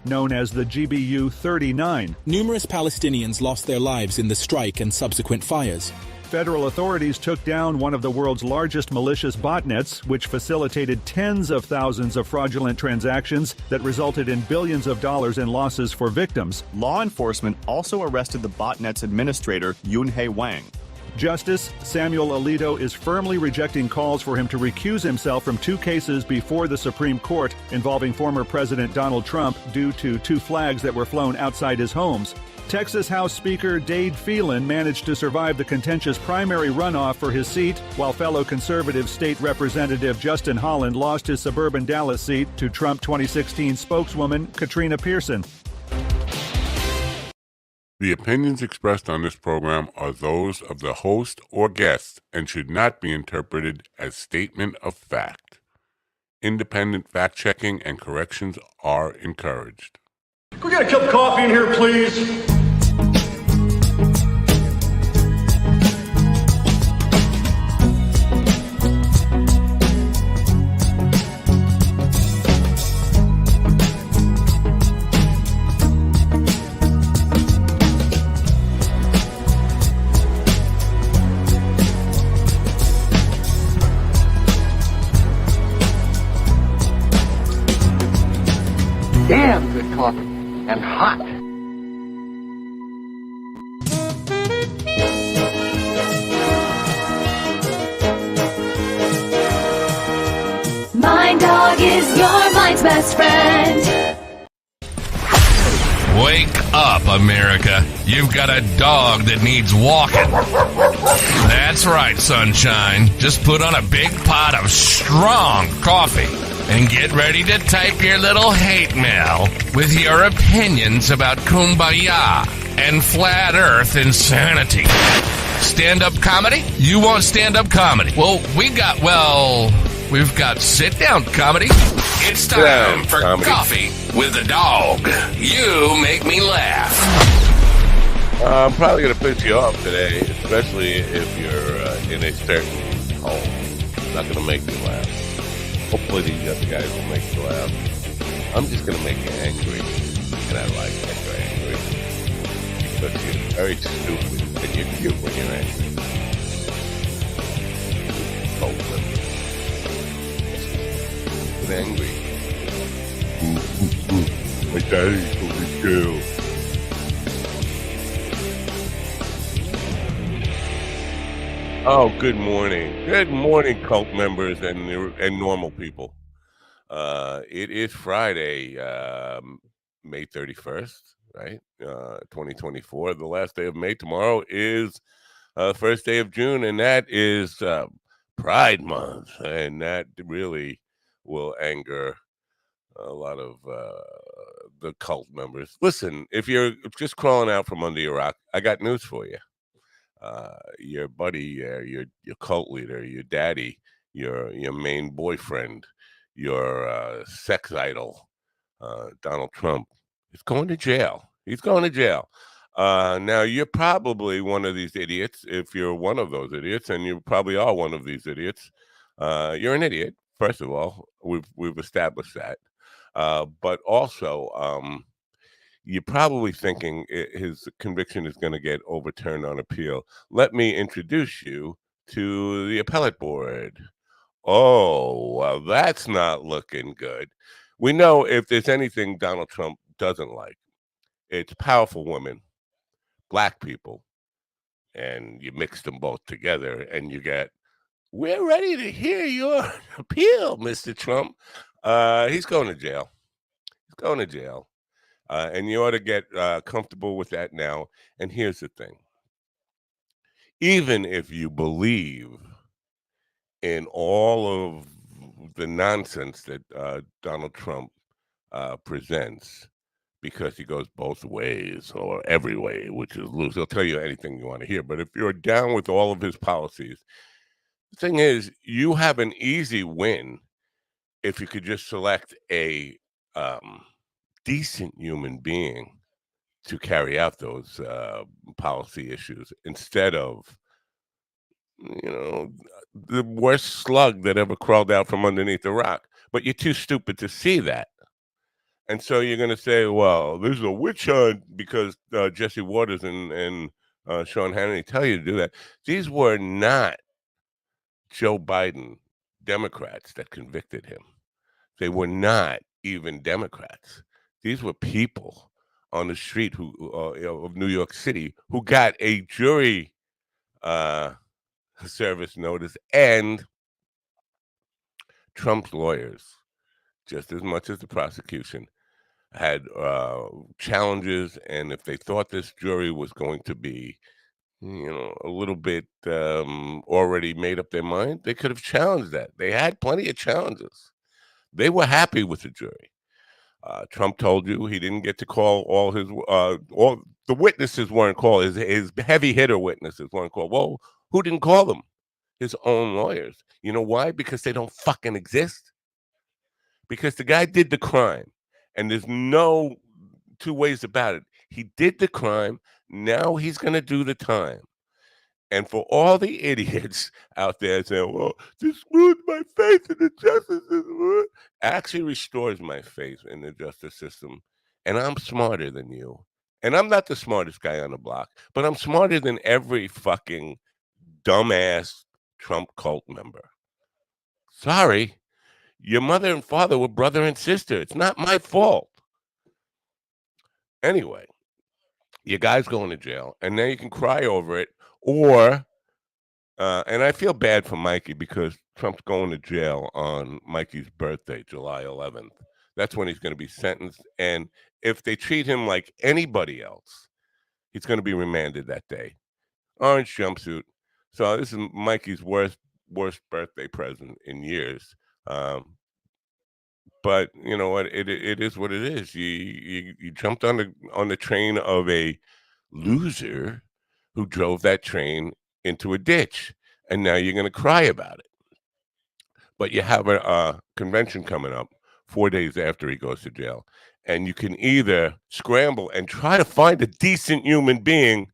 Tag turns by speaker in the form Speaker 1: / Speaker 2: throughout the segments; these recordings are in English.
Speaker 1: known as the GBU-39.
Speaker 2: Numerous Palestinians lost their lives in the strike and subsequent fires.
Speaker 1: Federal authorities took down one of the world's largest malicious botnets, which facilitated tens of thousands of fraudulent transactions that resulted in billions of dollars in losses for victims.
Speaker 3: Law enforcement also arrested the botnet's administrator, Yunhei Wang.
Speaker 1: Justice Samuel Alito is firmly rejecting calls for him to recuse himself from two cases before the Supreme Court involving former President Donald Trump due to two flags that were flown outside his homes. Texas House Speaker Dade Phelan managed to survive the contentious primary runoff for his seat, while fellow conservative state representative Justin Holland lost his suburban Dallas seat to Trump 2016 spokeswoman Katrina Pearson.
Speaker 4: The opinions expressed on this program are those of the host or guest and should not be interpreted as statement of fact. Independent fact-checking and corrections are encouraged.
Speaker 5: Can we get a cup of coffee in here, please?
Speaker 6: Damn good coffee and hot.
Speaker 7: My dog is your mind's best friend.
Speaker 8: Wake up, America. You've got a dog that needs walking. That's right, sunshine. Just put on a big pot of strong coffee and get ready to type your little hate mail with your opinions about kumbaya and flat earth insanity. Stand-up comedy? You want stand-up comedy? Well, we've got sit-down comedy. It's time for Coffee with the Dog. You make me laugh.
Speaker 9: I'm probably going to piss you off today, especially if you're in a certain home. It's not going to make you laugh. Hopefully these other guys will make you laugh. I'm just going to make you angry. And I like that you're angry. Because you're very stupid. And you're cute when you're angry. Get angry. My daddy's going to jail. Oh, good morning. Good morning, cult members and normal people. It is Friday, May 31st, right? 2024, the last day of May. Tomorrow is first day of June, and that is Pride Month, and that really will anger a lot of the cult members. Listen, if you're just crawling out from under your rock, I got news for you. Your buddy, your cult leader, your daddy, your main boyfriend, your sex idol, Donald Trump, is going to jail. He's going to jail. Now, you're probably one of these idiots. If you're one of those idiots, and you probably are one of these idiots, you're an idiot. First of all, we've established that. But also, you're probably thinking his conviction is going to get overturned on appeal. Let me introduce you to the appellate board. Oh, well, that's not looking good. We know if there's anything Donald Trump doesn't like, it's powerful women, black people, and you mix them both together and you get, we're ready to hear your appeal, Mr. Trump. He's going to jail. He's going to jail. And you ought to get comfortable with that now. And here's the thing. Even if you believe in all of the nonsense that Donald Trump presents, because he goes both ways or every way, which is loose, he'll tell you anything you want to hear. But if you're down with all of his policies, the thing is, you have an easy win if you could just select a decent human being to carry out those policy issues instead of, the worst slug that ever crawled out from underneath the rock. But you're too stupid to see that. And so you're going to say, well, this is a witch hunt because Jesse Waters and Sean Hannity tell you to do that. These were not Joe Biden Democrats that convicted him. They were not even Democrats. These were people on the street who of New York City who got a jury service notice, and Trump's lawyers, just as much as the prosecution, had challenges, and if they thought this jury was going to be, a little bit already made up their mind, they could have challenged that. They had plenty of challenges. They were happy with the jury. Trump told you he didn't get to call all the witnesses weren't called. His heavy hitter witnesses weren't called. Well, who didn't call them? His own lawyers. You know why? Because they don't fucking exist. Because the guy did the crime, and there's no two ways about it. He did the crime. Now he's going to do the time. And for all the idiots out there saying, well, this ruined my faith in the justice system, actually restores my faith in the justice system. And I'm smarter than you. And I'm not the smartest guy on the block, but I'm smarter than every fucking dumbass Trump cult member. Sorry. Your mother and father were brother and sister. It's not my fault. Anyway, your guy's going to jail, and now you can cry over it, or and I feel bad for Mikey because Trump's going to jail on Mikey's birthday, July 11th. That's when he's going to be sentenced. And if they treat him like anybody else, he's going to be remanded that day. Orange jumpsuit. So this is Mikey's worst birthday present in years. But you know what? It is what it is. You jumped on the train of a loser who drove that train into a ditch, and now you're going to cry about it. But you have a convention coming up 4 days after he goes to jail, and you can either scramble and try to find a decent human being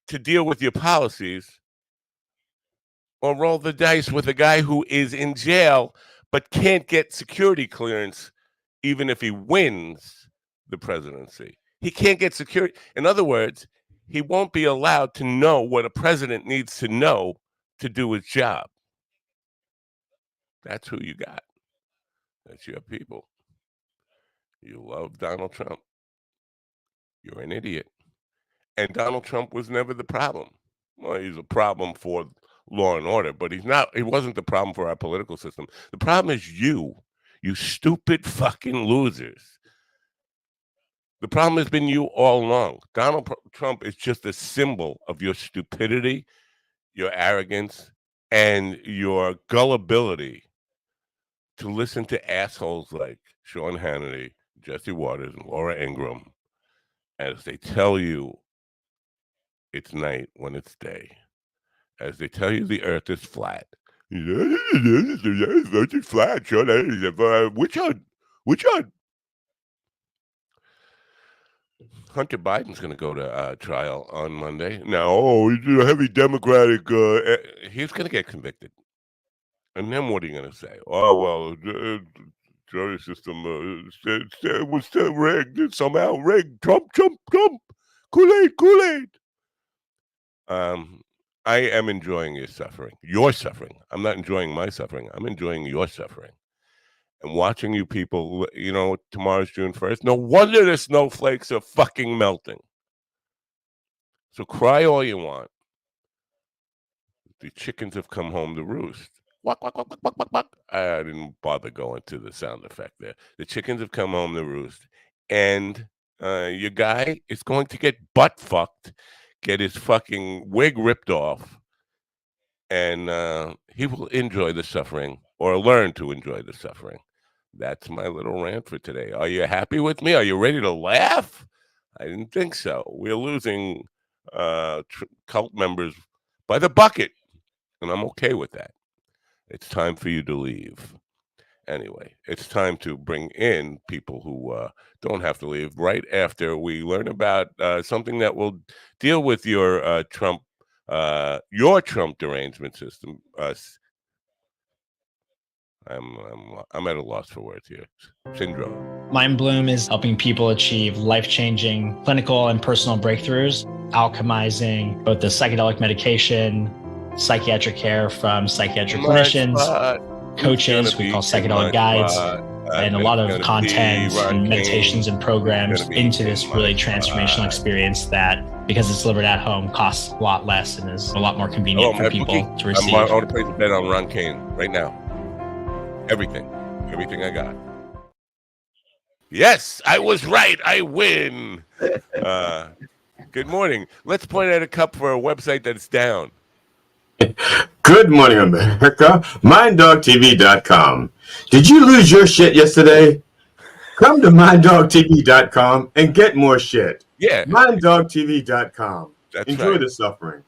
Speaker 9: to deal with your policies, or roll the dice with a guy who is in jail but can't get security clearance even if he wins the presidency. He can't get security. In other words, he won't be allowed to know what a president needs to know to do his job. That's who you got. That's your people. You love Donald Trump. You're an idiot. And Donald Trump was never the problem. Well, he's a problem for law and order, but he wasn't the problem for our political system. The problem is you stupid fucking losers. The problem has been you all along. Donald Trump is just a symbol of your stupidity, your arrogance, and your gullibility to listen to assholes like Sean Hannity, Jesse Waters, and Laura Ingraham as they tell you it's night when it's day, as they tell you the earth is flat. It's flat, Sean Hannity. Which one? Which one? Hunter Biden's going to go to trial on Monday. Now, he's a heavy Democratic. He's going to get convicted. And then what are you going to say? Oh, well, the jury system was still rigged. Somehow rigged. Trump. Kool-Aid. I am enjoying your suffering. Your suffering. I'm not enjoying my suffering. I'm enjoying your suffering. And watching you people, tomorrow's June 1st. No wonder the snowflakes are fucking melting. So cry all you want. The chickens have come home to roost. Walk, walk, walk, walk, walk, walk, walk. I didn't bother going to the sound effect there. The chickens have come home to roost. And your guy is going to get butt fucked, get his fucking wig ripped off, and he will enjoy the suffering or learn to enjoy the suffering. That's my little rant for today. Are you happy with me? Are you ready to laugh? I didn't think so. We're losing cult members by the bucket, and I'm okay with that. It's time for you to leave. Anyway, it's time to bring in people who don't have to leave right after we learn about something that will deal with your Trump derangement system. I'm at a loss for words here. Syndrome.
Speaker 10: Mind Bloom is helping people achieve life-changing clinical and personal breakthroughs, alchemizing both the psychedelic medication, psychiatric care from psychiatric clinicians, coaches, we call psychedelic guides, and a lot of content and meditations and programs into this really transformational experience that, because it's delivered at home, costs a lot less and is a lot more convenient for people to receive.
Speaker 9: I want to place a bet on Ron Kane right now. Everything I got. Yes, I was right. I win. Good morning. Let's point at a cup for a website that's down.
Speaker 11: Good morning, America. MindDogTV.com. Did you lose your shit yesterday? Come to MindDogTV.com and get more shit.
Speaker 9: Yeah.
Speaker 11: MindDogTV.com. Enjoy
Speaker 9: right.
Speaker 11: the suffering.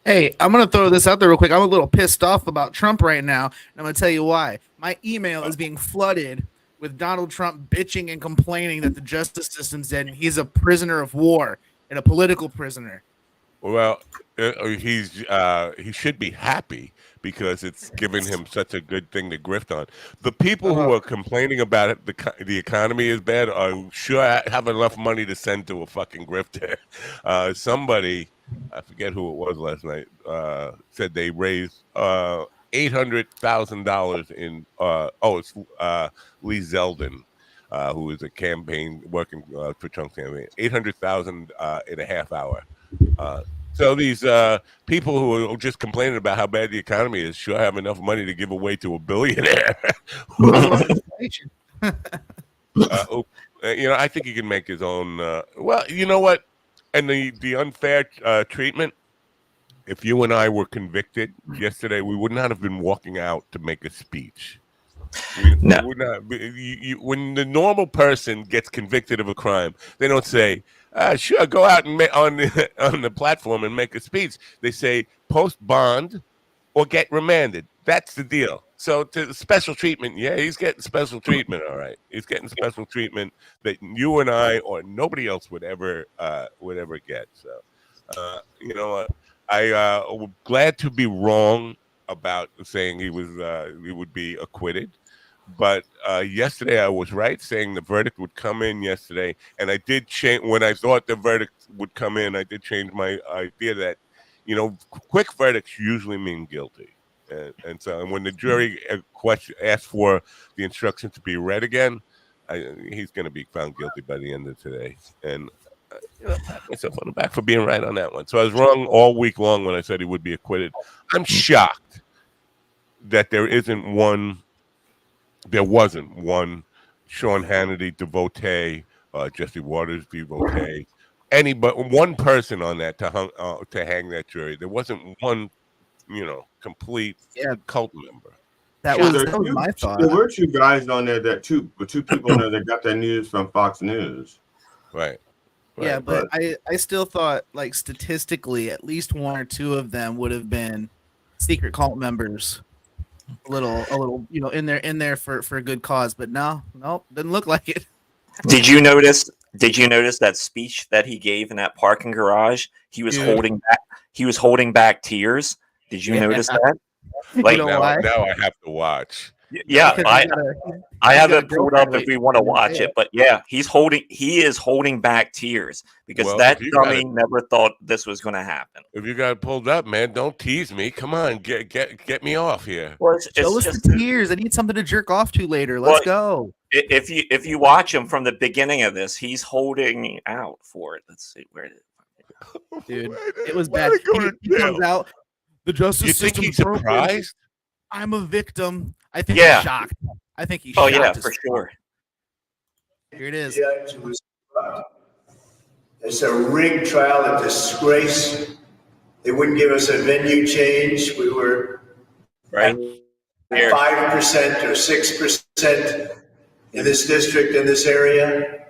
Speaker 12: Hey, I'm going to throw this out there real quick. I'm a little pissed off about Trump right now, and I'm going to tell you why. My email is being flooded with Donald Trump bitching and complaining that the justice system's dead and he's a prisoner of war and a political prisoner.
Speaker 9: Well, he should be happy because it's given him such a good thing to grift on. The people who are complaining about it, the economy is bad, are sure have enough money to send to a fucking grifter. Somebody, I forget who it was last night, said they raised $800,000 in. It's Lee Zeldin, who is a campaign working for Trump's campaign. $800,000 in a half hour. So these people who are just complaining about how bad the economy is sure have enough money to give away to a billionaire. I think he can make his own. Well, you know what? And the unfair treatment. If you and I were convicted yesterday, we would not have been walking out to make a speech. We would not. When the normal person gets convicted of a crime, they don't say, "Sure, go out and on the platform and make a speech." They say, "Post bond or get remanded." That's the deal. So, to special treatment, yeah, he's getting special treatment. All right, he's getting special treatment that you and I or nobody else would ever get. So, you know what? I'm glad to be wrong about saying he would be acquitted. But yesterday I was right, saying the verdict would come in yesterday. And I did change, when I thought the verdict would come in, I did change my idea that, quick verdicts usually mean guilty. And when the jury asked for the instruction to be read again, he's going to be found guilty by the end of today. And pat myself on the back for being right on that one. So I was wrong all week long when I said he would be acquitted. I'm shocked that there wasn't one Sean Hannity devotee, Jesse Waters devotee, one person on that to hang that jury. There wasn't one, complete cult member.
Speaker 12: That was my thought.
Speaker 11: There were two guys on there two people on there that got their news from Fox News.
Speaker 9: Right.
Speaker 12: Yeah, but I still thought, like, statistically, at least one or two of them would have been secret cult members. A little, in there for a good cause. But no, didn't look like it.
Speaker 13: Did you notice that speech that he gave in that parking garage? He was holding back tears. Did you notice that? Like,
Speaker 9: now I have to watch.
Speaker 13: Yeah, I have it pulled up if we want to watch it. But yeah, he is holding back tears because that dummy never thought this was going to happen.
Speaker 9: If you got it pulled up, man, don't tease me. Come on, get me off here.
Speaker 12: Well, show us the tears. I need something to jerk off to later. Let's go.
Speaker 13: If you watch him from the beginning of this, he's holding out for it. Let's see where it is.
Speaker 12: Dude, it was bad. He comes out. The justice system.
Speaker 9: You think he's surprised?
Speaker 12: I'm a victim. I think he's shocked. I think he's shocked.
Speaker 13: Oh, yeah, for sure.
Speaker 12: Here it is.
Speaker 14: It's a rigged trial, a disgrace. They wouldn't give us a venue change. We were at 5% or 6% in this district, in this area.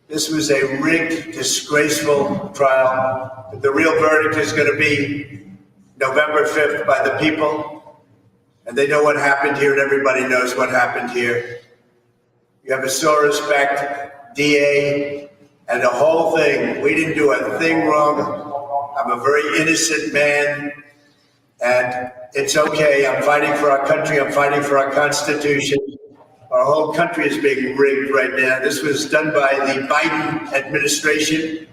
Speaker 14: This was a rigged, disgraceful trial. But the real verdict is going to be November 5th by the people. And they know what happened here, and everybody knows what happened here. You have a so respect, DA, and the whole thing. We didn't do a thing wrong. I'm a very innocent man, and it's okay. I'm fighting for our country. I'm fighting for our Constitution. Our whole country is being rigged right now. This was done by the Biden administration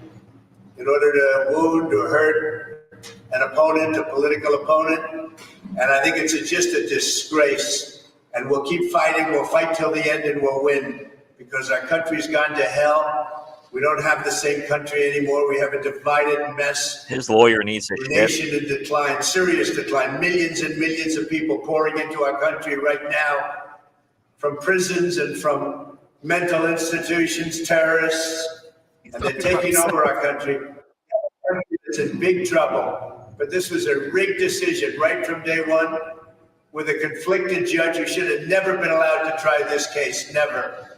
Speaker 14: in order to wound or hurt an opponent, a political opponent. And I think it's just a disgrace. And we'll keep fighting. We'll fight till the end and we'll win because our country's gone to hell. We don't have the same country anymore. We have a divided mess.
Speaker 13: His lawyer needs a
Speaker 14: nation in decline, serious decline. Millions and millions of people pouring into our country right now from prisons and from mental institutions, terrorists, and they're taking over our country. It's in big trouble. But this was a rigged decision right from day one with a conflicted judge who should have never been allowed to try this case, never.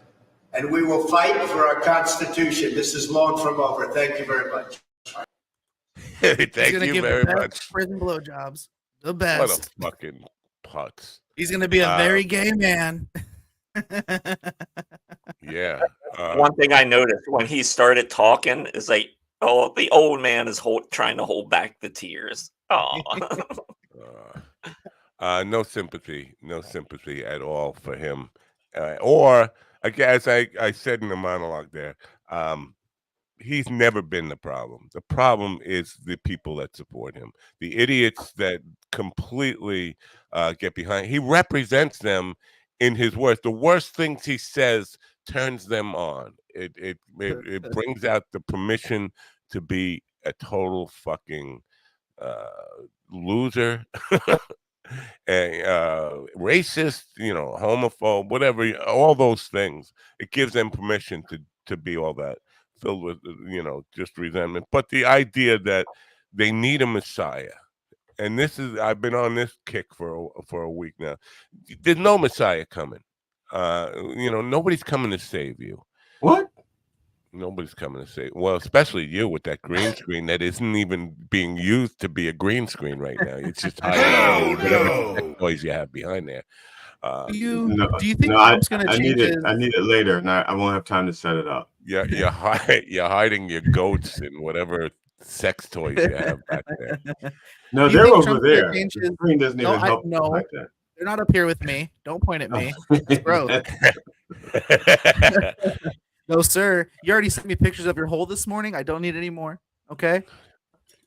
Speaker 14: And we will fight for our Constitution. This is long from over. Thank you very much.
Speaker 9: Thank you very much.
Speaker 12: Prison blowjobs, the best.
Speaker 9: What a fucking putz.
Speaker 12: He's going to be a very gay man.
Speaker 9: Yeah.
Speaker 13: One thing I noticed when he started talking is like, oh, the old man is trying to hold back the tears. Oh.
Speaker 9: No sympathy at all for him. Or, as I said in the monologue there, he's never been the problem. The problem is the people that support him, the idiots that completely get behind. He represents them in his words. The worst things he says turns them on. It brings out the permission to be a total fucking loser. Racist, homophobe, whatever, all those things. It gives them permission to be all that, filled with, just resentment. But the idea that they need a messiah, and I've been on this kick for a week now. There's no messiah coming. Nobody's coming to save you.
Speaker 11: What?
Speaker 9: Nobody's coming to save. Well, especially you with that green screen that isn't even being used to be a green screen right now. It's just hiding whatever toys you have behind there.
Speaker 12: Do you think Trump's going to change his...
Speaker 11: I need it later, and I won't have time to set it up.
Speaker 9: Yeah, you're hiding your goats and whatever sex toys you have back there.
Speaker 11: No, they're over there. The screen doesn't even help like that.
Speaker 12: They're not up here with me. Don't point at me. It's gross. No, sir. You already sent me pictures of your hole this morning. I don't need any more. Okay?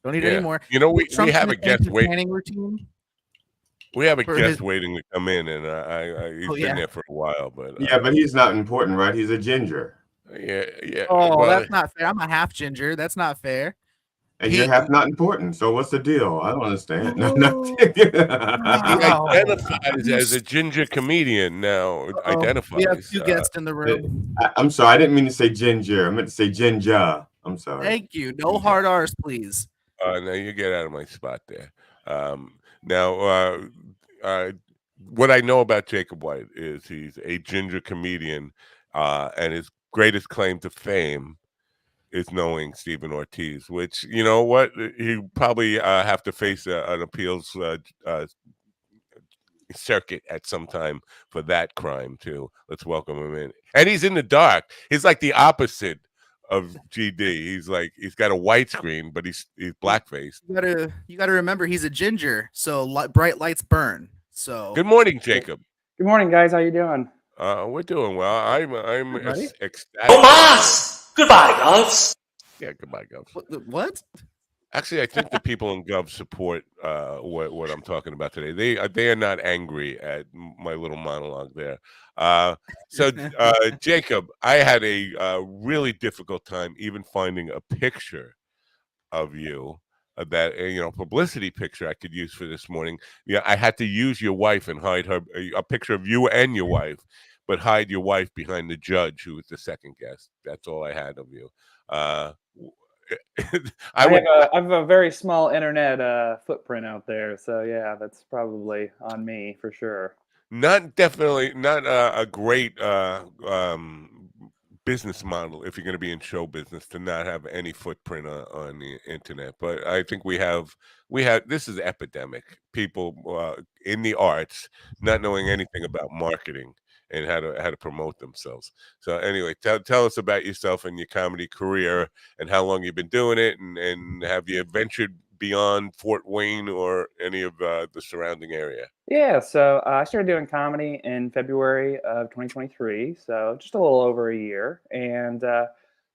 Speaker 12: Don't need any more.
Speaker 9: We have a guest waiting. We have a guest
Speaker 12: his...
Speaker 9: waiting to come in, and he's been there for a while. But
Speaker 11: but he's not important, right? He's a ginger.
Speaker 9: Yeah.
Speaker 12: Oh, that's not fair. I'm a half ginger. That's not fair.
Speaker 11: And you're half not important. So what's the deal? I don't understand.
Speaker 9: He identifies as a ginger comedian now. Identifies.
Speaker 12: We have two guests in the room.
Speaker 11: I'm sorry. I didn't mean to say ginger. I meant to say ginger. I'm sorry.
Speaker 12: Thank you. No hard R's, please.
Speaker 9: Now you get out of my spot there. Now, what I know about Jacob White is he's a ginger comedian, and his greatest claim to fame is knowing Stephen Ortiz, which, you know what, he probably have to face an appeals circuit at some time for that crime too. Let's welcome him in. And he's in the dark. He's like the opposite of GD. He's got a white screen, but he's blackface.
Speaker 12: You gotta remember he's a ginger, so bright lights burn. So
Speaker 9: good morning, Jacob.
Speaker 15: Good morning, guys. How you doing?
Speaker 9: We're doing well. I'm ecstatic.
Speaker 15: Goodbye, Govs.
Speaker 9: Yeah, goodbye, Govs.
Speaker 12: What?
Speaker 9: Actually, I think the people in Gov support what I'm talking about today. They are not angry at my little monologue there. So, Jacob, I had a really difficult time even finding a picture of you, that publicity picture I could use for this morning. Yeah, I had to use your wife and hide a picture of you and your wife, but hide your wife behind the judge who was the second guest. That's all I had of you. I
Speaker 15: have a very small internet footprint out there, so yeah, that's probably on me for sure.
Speaker 9: Not a great business model if you're going to be in show business to not have any footprint on the internet. But I think we have this is epidemic. People in the arts not knowing anything about marketing and how to promote themselves. So anyway, tell us about yourself and your comedy career and how long you've been doing it, and have you ventured beyond Fort Wayne or any of the surrounding area?
Speaker 15: Yeah, so I started doing comedy in February of 2023, so just a little over a year. And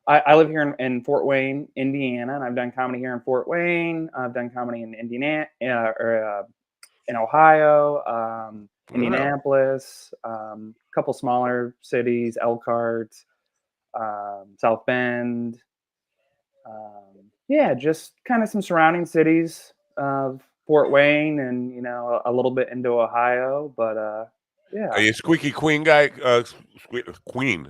Speaker 15: I live here in Fort Wayne, Indiana, and I've done comedy here in Fort Wayne. I've done comedy in Indiana, in Ohio, Indianapolis, a couple smaller cities, Elkhart, South Bend. Yeah, just kind of some surrounding cities of Fort Wayne, and a little bit into Ohio. But yeah.
Speaker 9: Are you a squeaky queen guy? Queen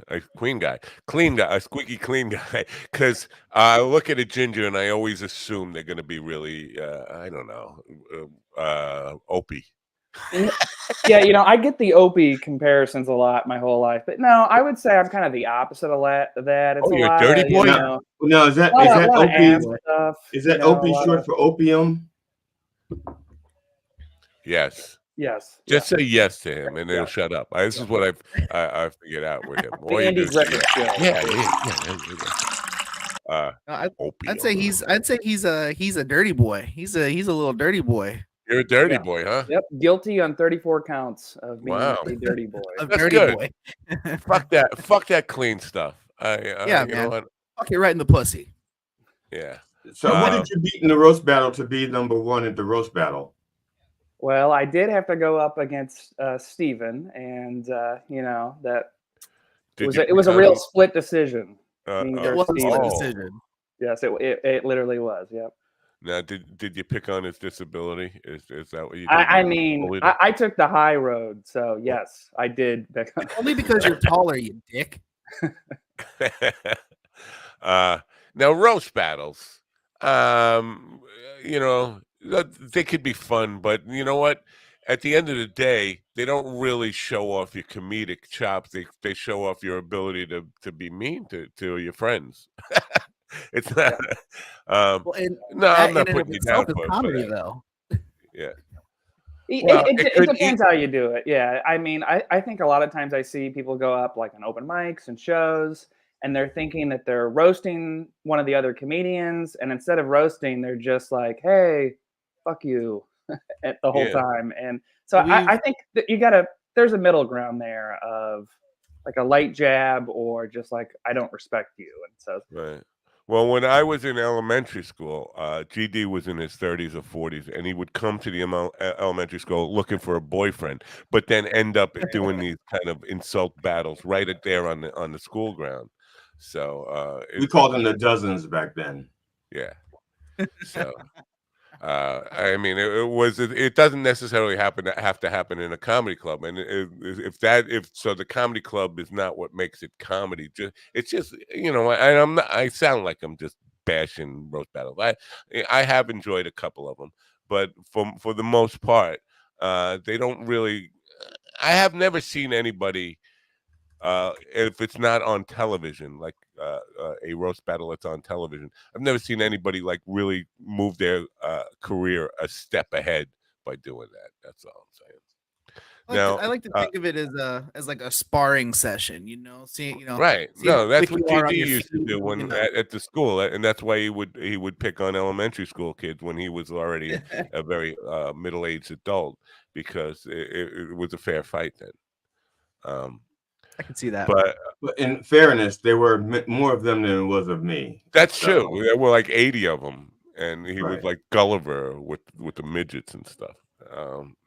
Speaker 9: guy, clean guy, a squeaky clean guy. Because I look at a ginger and I always assume they're going to be really, I don't know, opie.
Speaker 15: Yeah, I get the Opie comparisons a lot my whole life, but no, I would say I'm kind of the opposite of that. It's
Speaker 9: you're
Speaker 15: a
Speaker 9: a
Speaker 15: lot
Speaker 9: dirty
Speaker 15: of,
Speaker 9: boy?
Speaker 11: No, is that
Speaker 15: Opie
Speaker 11: opie?
Speaker 15: stuff?
Speaker 11: Is that opie short for opium?
Speaker 9: Yes.
Speaker 15: Yes.
Speaker 9: Just say yes to him, and he'll shut up. This is what I figured out with him. All you
Speaker 15: Andy
Speaker 9: do is
Speaker 15: Griffith show.
Speaker 9: yeah.
Speaker 12: I'd say he's a dirty boy. He's a little dirty boy.
Speaker 9: You're a dirty boy, huh?
Speaker 15: Yep, guilty on 34 counts of being
Speaker 9: Wow.
Speaker 15: a dirty boy.
Speaker 9: That's
Speaker 12: dirty
Speaker 9: good.
Speaker 12: boy.
Speaker 9: Fuck that clean stuff.
Speaker 12: Yeah,
Speaker 9: you
Speaker 12: man.
Speaker 9: know what?
Speaker 12: Fuck it right in the pussy.
Speaker 9: Yeah.
Speaker 11: So what did you beat in the roast battle to be number one at the roast battle?
Speaker 15: Well, I did have to go up against Steven, and that it was a real split decision.
Speaker 12: It was a split decision.
Speaker 15: Yes, it literally was. Yep.
Speaker 9: Now, did you pick on his disability? Is that what you did?
Speaker 15: I took the high road, so yes, I did.
Speaker 12: Only because you're taller, you dick.
Speaker 9: Now, roast battles, they could be fun, but you know what? At the end of the day, they don't really show off your comedic chops. They show off your ability to be mean to your friends. It's not. I'm not putting you down for
Speaker 12: comedy,
Speaker 9: that.
Speaker 12: though.
Speaker 9: Yeah.
Speaker 15: It depends how you do it. Yeah, I mean, I think a lot of times I see people go up like on open mics and shows, and they're thinking that they're roasting one of the other comedians, and instead of roasting, they're just like, "Hey, fuck you," at the whole time. And so I think that there's a middle ground there of like a light jab or just like, I don't respect you. And so
Speaker 9: right. Well, when I was in elementary school, GD was in his 30s or 40s, and he would come to the elementary school looking for a boyfriend, but then end up doing these kind of insult battles right there on the school ground. So
Speaker 11: we called them the dozens back then.
Speaker 9: Yeah. So I mean, it doesn't necessarily have to happen in a comedy club, and if the comedy club is not what makes it comedy, it's just I sound like I'm just bashing roast battles. I have enjoyed a couple of them, but for the most part, they don't really. I have never seen anybody. If it's not on television, like a roast battle that's on television, I've never seen anybody like really move their career a step ahead by doing that. That's all I'm saying.
Speaker 12: I like to think of it as like a sparring session,
Speaker 9: Right. No, that's what GD used to do when at the school, and that's why he would pick on elementary school kids when he was already a very middle-aged adult, because it was a fair fight then.
Speaker 12: I can see that.
Speaker 11: But in fairness, there were more of them than it was of me.
Speaker 9: That's true. There were like 80 of them, and he was like Gulliver with the midgets and stuff.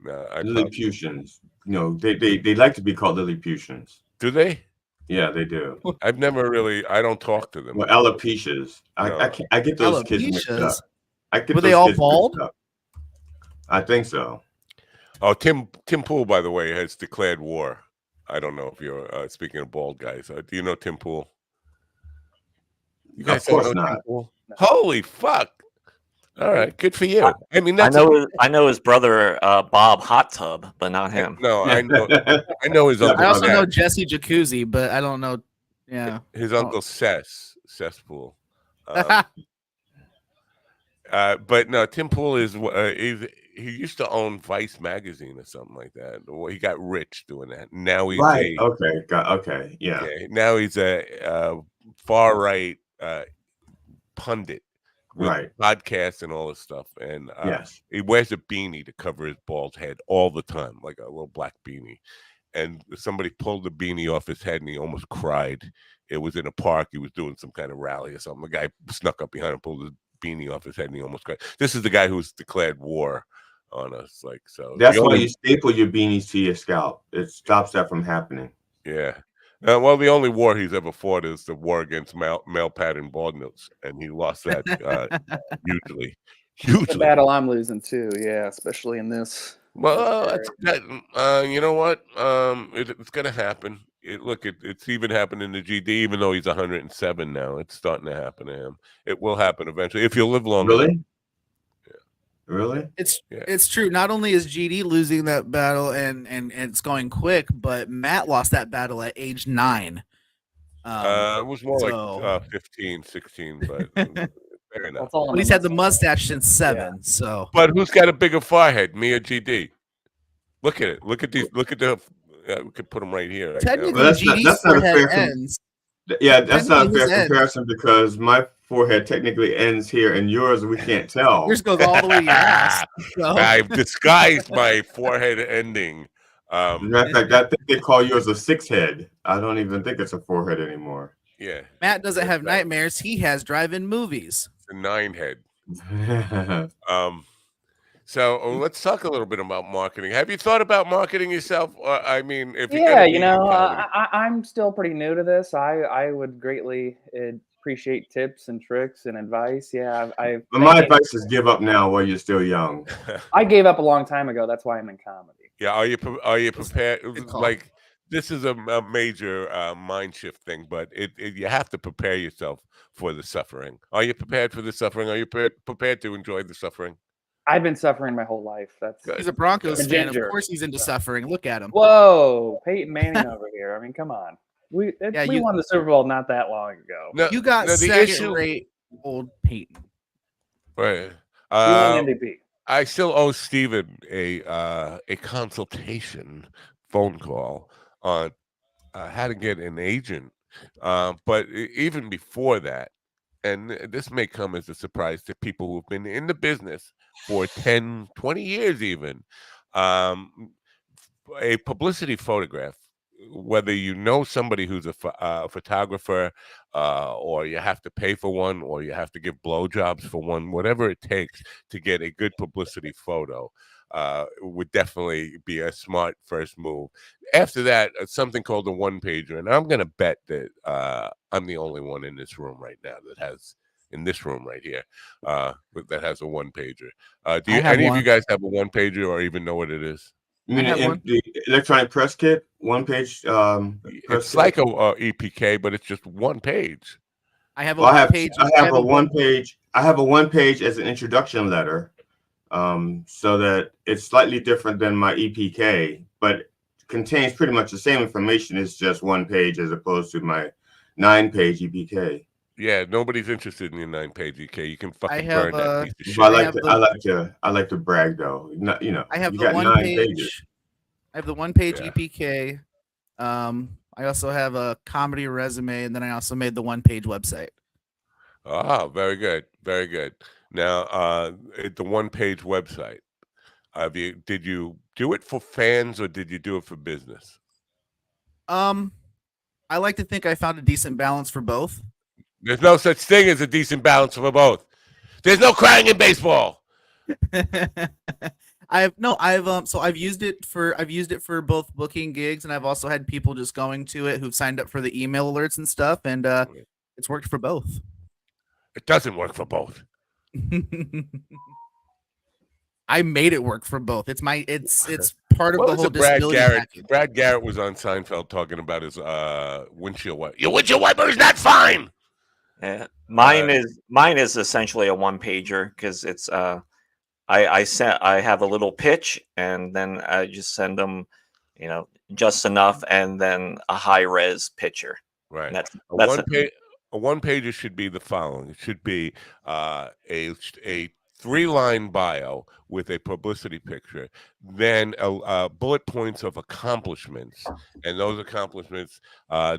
Speaker 11: Lilliputians. They like to be called Lilliputians.
Speaker 9: Do they?
Speaker 11: Yeah, they do.
Speaker 9: I've never really. I don't talk to them.
Speaker 11: Well, alopecias. I get those kids mixed up.
Speaker 12: Were they all bald?
Speaker 11: I think so.
Speaker 9: Oh, Tim Pool, by the way, has declared war. I don't know if you're speaking of bald guys. Do you know Tim Pool? You guys
Speaker 11: of course
Speaker 9: don't know
Speaker 11: not.
Speaker 9: Tim Pool? Holy fuck! All right, good for you. I mean,
Speaker 13: I know his brother Bob Hot Tub, but not him.
Speaker 9: No, I know his uncle.
Speaker 12: I also know Jesse Jacuzzi, but I don't know. Yeah,
Speaker 9: his uncle Cesspool. But no, Tim Pool is he used to own Vice magazine or something like that. Well, he got rich doing that. Now he's
Speaker 11: yeah.
Speaker 9: Now he's a far right pundit, with
Speaker 11: Right.
Speaker 9: podcasts and all this stuff. And
Speaker 11: Yes.
Speaker 9: he wears a beanie to cover his bald head all the time, like a little black beanie. And somebody pulled the beanie off his head and he almost cried. It was in a park. He was doing some kind of rally or something. The guy snuck up behind him, pulled his beanie off his head, and he almost cried. This is the guy who's declared war on us. Like, so
Speaker 11: that's why you staple your beanies to your scalp. It stops that from happening.
Speaker 9: Yeah. Well, the only war he's ever fought is the war against male pattern baldness, and he lost that hugely.
Speaker 15: The battle I'm losing too, yeah, especially in this.
Speaker 9: Well, you know what? It's going to happen. It's even happened in the GD, even though he's 107 now. It's starting to happen to him. It will happen eventually if you live long enough.
Speaker 11: Really?
Speaker 12: It's true. Not only is GD losing that battle and it's going quick, but Matt lost that battle at age 9.
Speaker 9: It was more like 15, 16, but fair enough.
Speaker 12: But he's had the mustache since 7. So,
Speaker 9: but who's got a bigger forehead, me or GD? Look at it. Look at these. Look at the. We could put them right here. Right
Speaker 12: technically, GD's forehead ends.
Speaker 11: Yeah, that's not a fair comparison because my forehead technically ends here, and yours we can't tell.
Speaker 12: Yours goes all the way to your ass. So.
Speaker 9: I've disguised my forehead ending.
Speaker 11: Matter of fact, I think they call yours a 6-head. I don't even think it's a 4-head anymore.
Speaker 9: Yeah.
Speaker 12: Matt doesn't have nightmares. He has drive-in movies.
Speaker 9: It's a 9-head. So let's talk a little bit about marketing. Have you thought about marketing yourself? I mean, if
Speaker 15: I'm still pretty new to this. I would greatly appreciate tips and tricks and advice. Yeah,
Speaker 11: but my advice is give up now while you're still young.
Speaker 15: I gave up a long time ago. That's why I'm in comedy.
Speaker 9: Yeah, are you prepared? Like, this is a major mind shift thing, but you have to prepare yourself for the suffering. Are you prepared for the suffering? Are you prepared to enjoy the suffering?
Speaker 15: I've been suffering my whole life.
Speaker 12: He's a Broncos fan. Of course, he's into suffering. Look at him.
Speaker 15: Whoa, Peyton Manning over here. I mean, come on. We won the Super Bowl not that long ago.
Speaker 12: No, you got second-rate old Peyton.
Speaker 9: Right.
Speaker 15: He won MVP.
Speaker 9: I still owe Steven a consultation phone call on how to get an agent. But even before that, and this may come as a surprise to people who've been in the business for 10, 20 years even, a publicity photograph, whether you know somebody who's a photographer or you have to pay for one or you have to give blowjobs for one, whatever it takes to get a good publicity photo would definitely be a smart first move. After that, something called a one-pager, and I'm going to bet that I'm the only one in this room right now that has, in this room right here, that has a one-pager. Do any of you guys have a one-pager or even know what it is?
Speaker 11: You mean the electronic press kit, one-page?
Speaker 9: It's like a EPK, but it's just one page.
Speaker 12: I have a one-page.
Speaker 11: I have a one-page. I have a one-page as an introduction letter, so that it's slightly different than my EPK, but contains pretty much the same information. It's just one page as opposed to my 9-page EPK.
Speaker 9: Yeah, nobody's interested in your 9-page EPK. You can fucking burn that piece of shit.
Speaker 11: I like to brag though. Not,
Speaker 12: I have
Speaker 11: you
Speaker 12: the
Speaker 11: got
Speaker 12: 1
Speaker 11: 9
Speaker 12: page.
Speaker 11: pages.
Speaker 12: I have the 1-page EPK. I also have a comedy resume, and then I also made the 1-page website.
Speaker 9: Ah, very good, very good. Now, the 1-page website. Did you do it for fans or did you do it for business?
Speaker 12: I like to think I found a decent balance for both.
Speaker 9: There's no such thing as a decent balance for both. There's no crying in baseball.
Speaker 12: I've used it for both booking gigs, and I've also had people just going to it who've signed up for the email alerts and stuff, and it's worked for both.
Speaker 9: It doesn't work for both.
Speaker 12: I made it work for both. It's part of the whole disability package.
Speaker 9: Brad Garrett was on Seinfeld talking about his windshield wiper. Your windshield wiper is not fine.
Speaker 13: Yeah, mine is essentially a 1-pager because it's I have a little pitch and then I just send them, just enough, and then a high-res picture.
Speaker 9: Right.
Speaker 13: That's
Speaker 9: a one-pager should be the following. It should be a 3-line bio with a publicity picture, then bullet points of accomplishments, and those accomplishments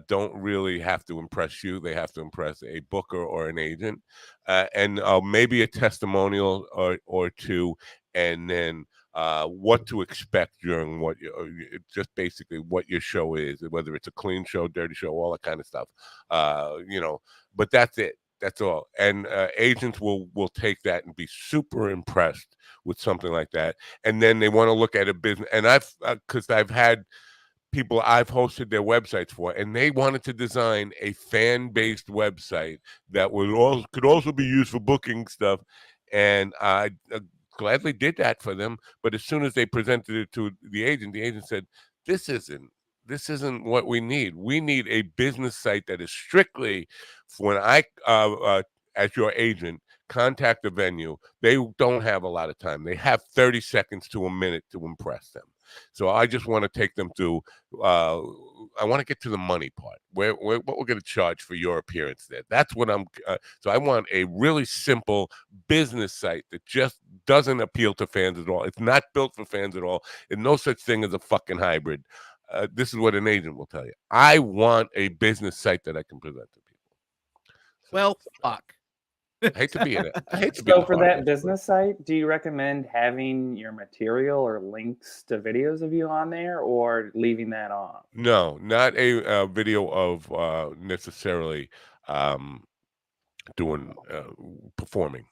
Speaker 9: don't really have to impress you; they have to impress a booker or an agent, and maybe a testimonial or two, and then what to expect during just basically what your show is, whether it's a clean show, dirty show, all that kind of stuff. But that's it. That's all. And agents will take that and be super impressed with something like that. And then they want to look at a business. And because I've had people I've hosted their websites for, and they wanted to design a fan-based website that could also be used for booking stuff. And I gladly did that for them. But as soon as they presented it to the agent said, this isn't what we need. We need a business site that is strictly when I, as your agent, contact the venue. They don't have a lot of time. They have 30 seconds to a minute to impress them. So I just want to take them through. I want to get to the money part. What we're going to charge for your appearance there. That's what I'm. So I want a really simple business site that just doesn't appeal to fans at all. It's not built for fans at all. And no such thing as a fucking hybrid. This is what an agent will tell you. I want a business site that I can present to people.
Speaker 12: Well, fuck.
Speaker 9: I hate to be in it.
Speaker 15: So for that business site, do you recommend having your material or links to videos of you on there, or leaving that off?
Speaker 9: No, not a video of necessarily doing performing.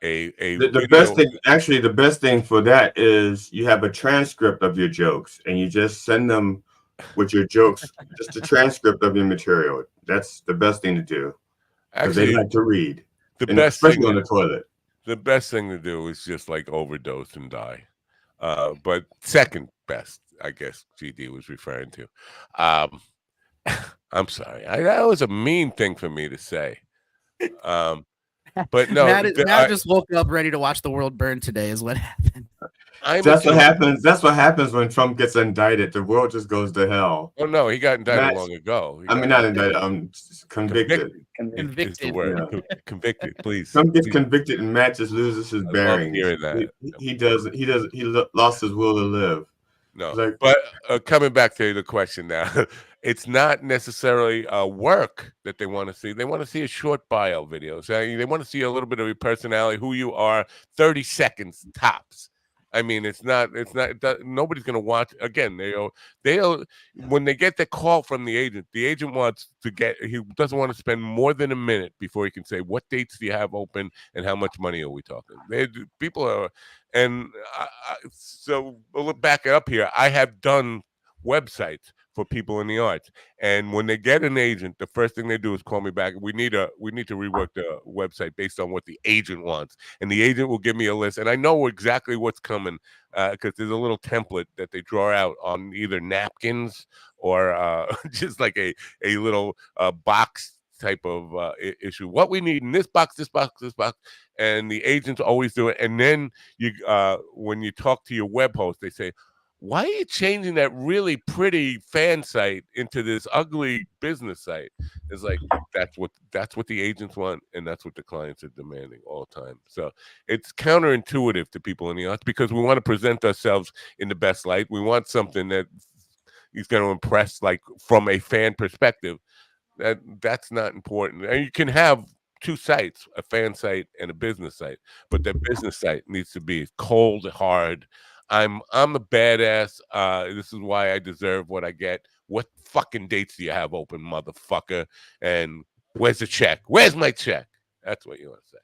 Speaker 11: The best thing, actually, the best thing for that is you have a transcript of your jokes, and you just send them with your jokes, just a transcript of your material. That's the best thing to do, because they like to read. Especially on the toilet.
Speaker 9: The best thing to do is just like overdose and die. But second best, I guess GD was referring to. I'm sorry. That was a mean thing for me to say. But no,
Speaker 12: Matt just woke up ready to watch the world burn today is what happened.
Speaker 11: That's what happens. That's what happens when Trump gets indicted. The world just goes to hell.
Speaker 9: Oh no, he got indicted long ago.
Speaker 11: Not indicted. Convicted.
Speaker 9: Convicted is the word. Yeah. Convicted, please.
Speaker 11: Trump gets convicted, and Matt just loses his bearings. He lost his will to live.
Speaker 9: No, but coming back to the question now, it's not necessarily work that they want to see. They want to see a short bio video. So they want to see a little bit of your personality, who you are, 30 seconds tops. I mean, nobody's going to watch. Again, they'll when they get the call from the agent wants to he doesn't want to spend more than a minute before he can say, what dates do you have open and how much money are we talking? People are, and so we'll back it up here. I have done websites for people in the arts, and when they get an agent, the first thing they do is call me back. We need to rework the website based on what the agent wants, and the agent will give me a list, and I know exactly what's coming because there's a little template that they draw out on either napkins or just like a little box type of issue. What we need in this box, and the agents always do it. And then when you talk to your web host, they say, why are you changing that really pretty fan site into this ugly business site? It's like that's what the agents want, and that's what the clients are demanding all the time. So it's counterintuitive to people in the arts because we want to present ourselves in the best light. We want something that is going to impress, like from a fan perspective. That's not important. And you can have two sites, a fan site and a business site, but the business site needs to be cold, hard. I'm a badass. This is why I deserve what I get. What fucking dates do you have open, motherfucker? And where's the check? Where's my check? That's what you want to say.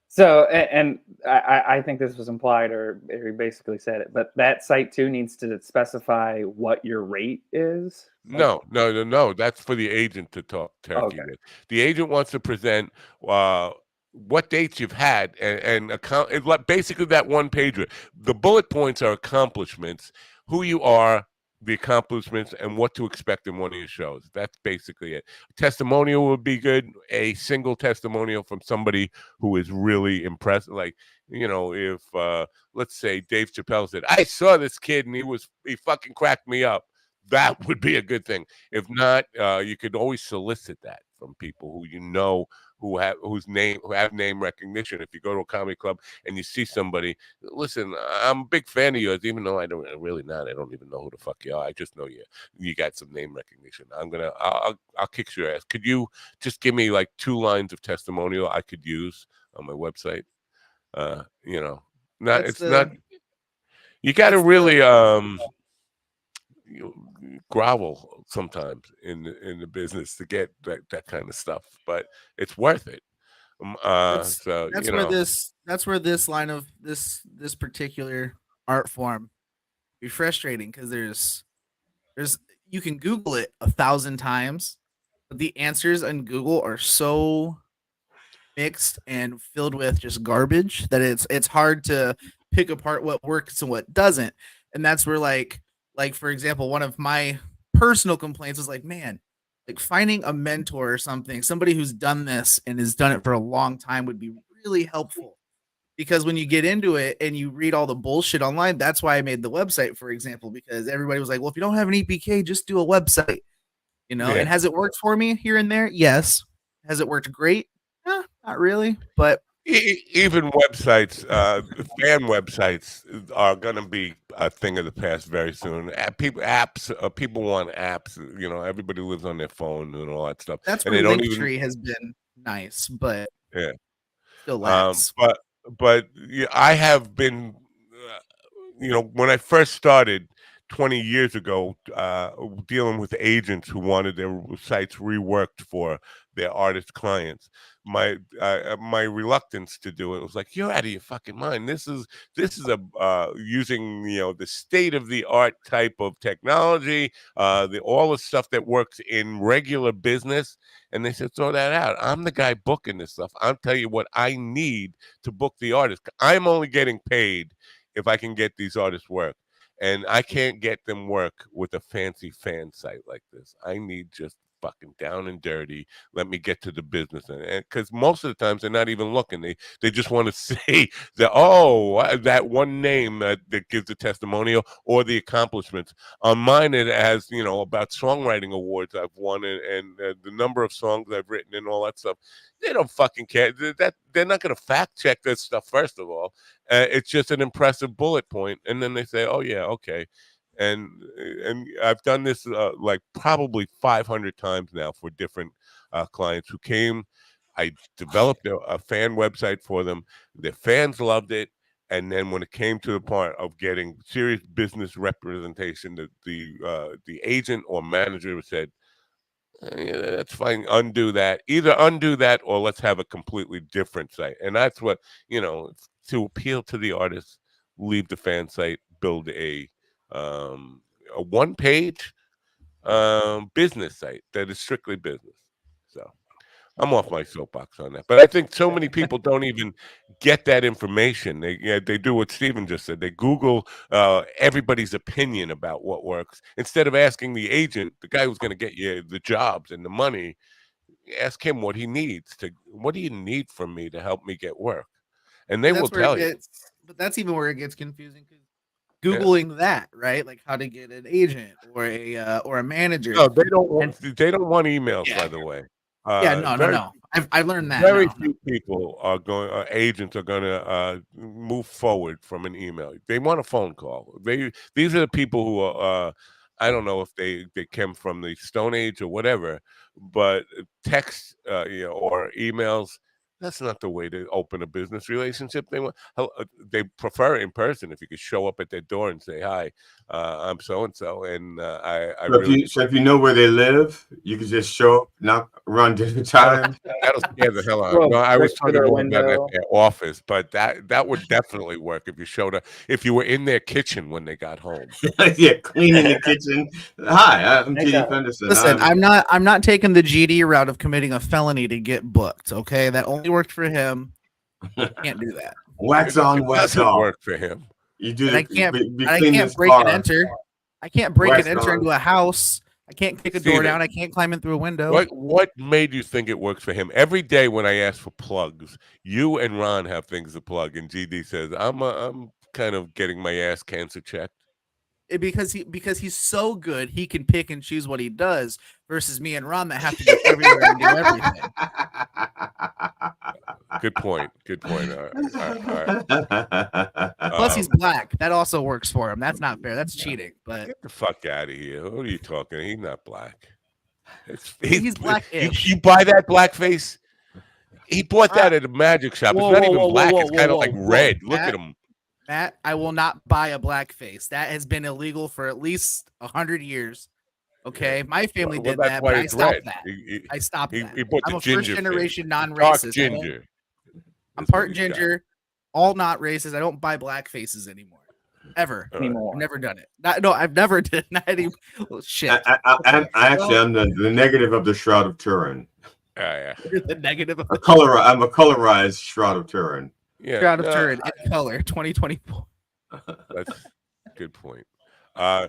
Speaker 15: So, and I think this was implied, or he basically said it, but that site too needs to specify what your rate is.
Speaker 9: No. That's for the agent to talk turkey with. The agent wants to present what dates you've had and basically that one pager. The bullet points are accomplishments, who you are, the accomplishments, and what to expect in one of your shows. That's basically it. Testimonial would be good. A single testimonial from somebody who is really impressed. Like, if let's say Dave Chappelle said, I saw this kid and he fucking cracked me up. That would be a good thing. If not, you could always solicit that from people who who have name recognition. If you go to a comedy club and you see somebody, listen, I'm a big fan of yours, even though I don't even know who the fuck you are. I just know you got some name recognition. I'll kick your ass. Could you just give me like 2 lines of testimonial I could use on my website? It's not. You got to really grovel sometimes in the business to get that kind of stuff, but it's worth it.
Speaker 12: That's where this line of this particular art form be frustrating, because there's you can Google it 1,000 times, but the answers on Google are so mixed and filled with just garbage that it's hard to pick apart what works and what doesn't. And that's where like for example, one of my personal complaints is like, man, like finding a mentor or something, somebody who's done this and has done it for a long time would be really helpful. Because when you get into it and you read all the bullshit online, that's why I made the website, for example, because everybody was like, well, if you don't have an EPK, just do a website,
Speaker 9: Yeah.
Speaker 12: And has it worked for me here and there? Yes. Has it worked great? Not really, but
Speaker 9: even websites, fan websites are going to be a thing of the past very soon. People want apps. Everybody lives on their phone and all that stuff.
Speaker 12: That's
Speaker 9: and
Speaker 12: where Linktree has been nice, but
Speaker 9: yeah,
Speaker 12: still lacks.
Speaker 9: But I have been, when I first started 20 years ago, dealing with agents who wanted their sites reworked for their artist clients. My reluctance to do it was like, you're out of your fucking mind. This is a using the state of the art type of technology, all the stuff that works in regular business. And they said, throw that out. I'm the guy booking this stuff. I'll tell you what I need to book the artist. I'm only getting paid if I can get these artists work. And I can't get them work with a fancy fan site like this. I need just fucking down and dirty. Let me get to the business. And because most of the times they're not even looking. They just want to say that one name that gives the testimonial or the accomplishments. On mine, it has, about songwriting awards I've won and the number of songs I've written and all that stuff. They don't fucking care. They're not going to fact check this stuff, first of all. It's just an impressive bullet point. And then they say, oh, yeah, okay. And I've done this like probably 500 times now for different clients who came. I developed a fan website for them. Their fans loved it. And then when it came to the part of getting serious business representation, the agent or manager said, yeah, that's fine. Undo that. Either undo that or let's have a completely different site. And that's what, to appeal to the artists, leave the fan site, build a one-page business site that is strictly business. So I'm off my soapbox on that. But I think so many people don't even get that information. They do what Steven just said. They Google everybody's opinion about what works instead of asking the agent, the guy who's going to get you the jobs and the money. Ask him what he needs what do you need from me to help me get work? And they will tell you.
Speaker 12: But that's even where it gets confusing, because Googling that, right? Like how to get an agent or a manager.
Speaker 9: No, they don't want emails, by the way.
Speaker 12: No. I've learned that.
Speaker 9: Very few people are agents are going to move forward from an email. They want a phone call. These are the people who are, I don't know if they came from the Stone Age or whatever, but text, or emails, that's not the way to open a business relationship. They prefer in person. If you could show up at their door and say, hi, I'm so-and-so. And
Speaker 11: if you know where they live, you could just show up, run different times.
Speaker 9: That'll scare the hell out of me. No, I was talking about that at their office, but that would definitely work if you showed up. If you were in their kitchen when they got home.
Speaker 11: Yeah, cleaning the kitchen. Hi, I'm GD Fenderson.
Speaker 12: Listen, I'm not taking the GD route of committing a felony to get booked. Okay, that only worked for him. Can't do that.
Speaker 11: Wax on, wax off.
Speaker 9: Work for him.
Speaker 11: You do.
Speaker 12: I can't break and enter. I can't break and enter into a house. I can't kick a door down. I can't climb in through a window.
Speaker 9: What made you think it works for him? Every day when I ask for plugs, you and Ron have things to plug, and GD says, I'm kind of getting my ass cancer checked.
Speaker 12: because he's so good, he can pick and choose what he does. Versus me and Ron that have to go everywhere and do everything.
Speaker 9: Good point. Good point.
Speaker 12: Plus, he's black. That also works for him. That's not fair. That's cheating. But
Speaker 9: get the fuck out of here. What are you talking? He's not black.
Speaker 12: He's black-ish.
Speaker 9: You buy that blackface? He bought that at a magic shop. It's not even black. It's kind of like red. Look at him.
Speaker 12: Matt, I will not buy a blackface. That has been illegal for at least 100 years. Okay, yeah. My family did that, but I stopped that. I stopped that. I'm a first-generation non-racist.
Speaker 9: Ginger.
Speaker 12: I'm part ginger, all not racist. I don't buy black faces anymore. Ever.
Speaker 15: Anymore.
Speaker 12: I've never done it. No, I've never done that. Shit.
Speaker 11: I'm the negative of the Shroud of Turin.
Speaker 9: Yeah.
Speaker 12: You're the negative of
Speaker 11: I'm a colorized Shroud of Turin.
Speaker 12: Yeah, Shroud of Turin in color, 2024.
Speaker 9: That's a good point.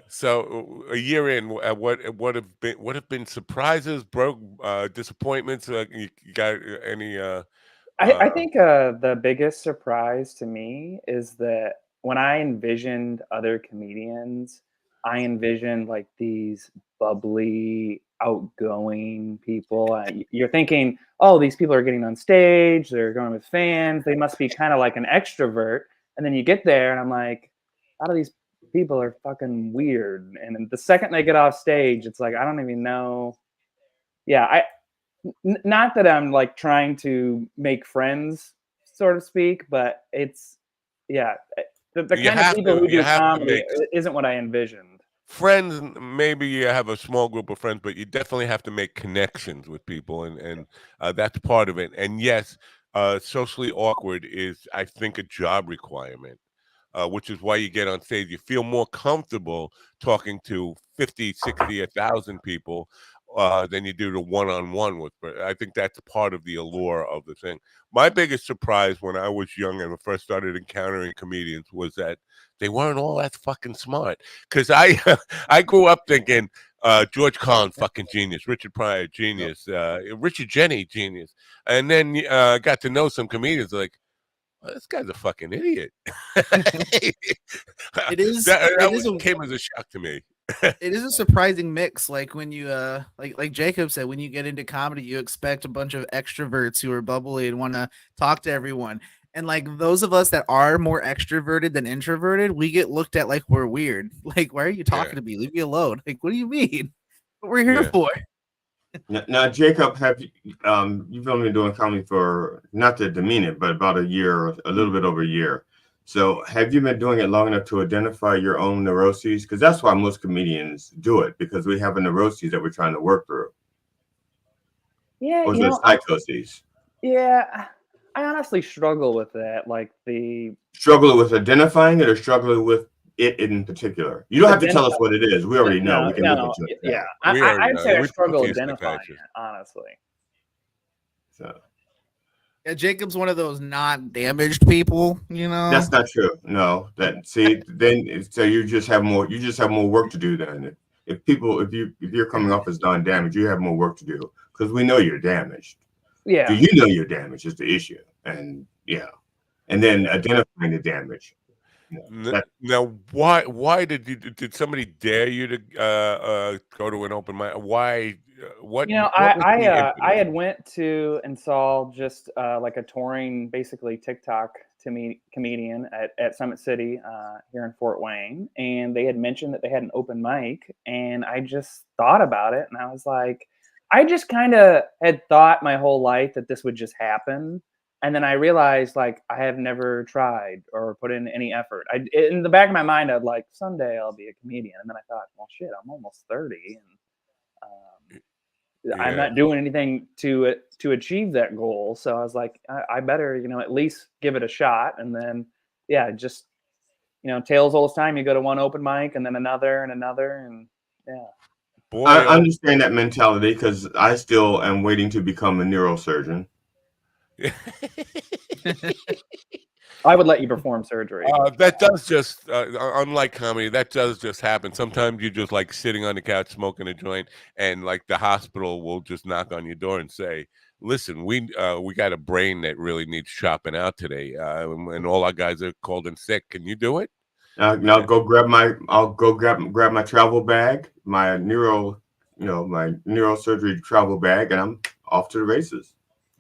Speaker 9: So a year in, what have been surprises, disappointments? You got any?
Speaker 15: I think the biggest surprise to me is that when I envisioned other comedians, I envisioned like these bubbly, outgoing people. You're thinking, oh, these people are getting on stage, they're going with fans, they must be kind of like an extrovert. And then you get there, and I'm like, a lot of these people are fucking weird. And the second they get off stage, it's like, I don't even know. Yeah, not that I'm like trying to make friends, so to speak, but it's, yeah, the kind of people who do comedy isn't what I envisioned.
Speaker 9: Friends, maybe you have a small group of friends, but you definitely have to make connections with people, and that's part of it. And yes, socially awkward is, I think, a job requirement. Which is why you get on stage. You feel more comfortable talking to 50, 60, 1,000 people than you do to one-on-one with. I think that's part of the allure of the thing. My biggest surprise when I was young and first started encountering comedians was that they weren't all that fucking smart. Because I grew up thinking George Carlin, fucking genius. Richard Pryor, genius. Richard Jeni, genius. And then got to know some comedians like, well, this guy's a fucking idiot. That came as a shock to me.
Speaker 12: It is a surprising mix. Like when you like Jacob said, when you get into comedy, you expect a bunch of extroverts who are bubbly and want to talk to everyone. And like those of us that are more extroverted than introverted, we get looked at like we're weird. Like, why are you talking to me? Leave me alone. Like, what do you mean? What we're here for?
Speaker 11: Now, Jacob, have you, you've only been doing comedy for, not to demean it, but about a year, a little bit over a year. So have you been doing it long enough to identify your own neuroses? Because that's why most comedians do it, because we have a neuroses that we're trying to work through.
Speaker 15: Yeah,
Speaker 11: or is it psychoses?
Speaker 15: Yeah, I honestly struggle with that. Like
Speaker 11: struggle with identifying it, or struggle with it in particular. You don't have to tell us what it is. We already know. We can look into it.
Speaker 15: Yeah, I'd say I struggle identifying it, honestly.
Speaker 11: So.
Speaker 12: Yeah, Jacob's one of those not damaged people, you know.
Speaker 11: That's not true. No, so you just have more. You just have more work to do then. If you're coming off as non-damaged, you have more work to do because we know you're damaged.
Speaker 15: Yeah.
Speaker 11: Do you know you're damaged is the issue, and then identifying the damage.
Speaker 9: Now, why did somebody dare you to go to an open mic? Why? What?
Speaker 15: I had went to and saw just like a touring, basically TikTok comedian at Summit City here in Fort Wayne, and they had mentioned that they had an open mic, and I just thought about it, and I was like, I just kind of had thought my whole life that this would just happen. And then I realized, like, I have never tried or put in any effort. In the back of my mind, I'd like, someday I'll be a comedian. And then I thought, well, shit, I'm almost 30, and I'm not doing anything to achieve that goal. So I was like, I better, at least give it a shot. And then, just, tales all this time. You go to one open mic and then another and another, and
Speaker 11: Boy, I understand that mentality because I still am waiting to become a neurosurgeon.
Speaker 15: I would let you perform surgery.
Speaker 9: That does just, unlike comedy, that does just happen. Sometimes you're just like sitting on the couch smoking a joint, and like the hospital will just knock on your door and say, "Listen, we got a brain that really needs chopping out today, and all our guys are called in sick. Can you do it?"
Speaker 11: Now go grab my. I'll go grab my travel bag, my neurosurgery travel bag, and I'm off to the races.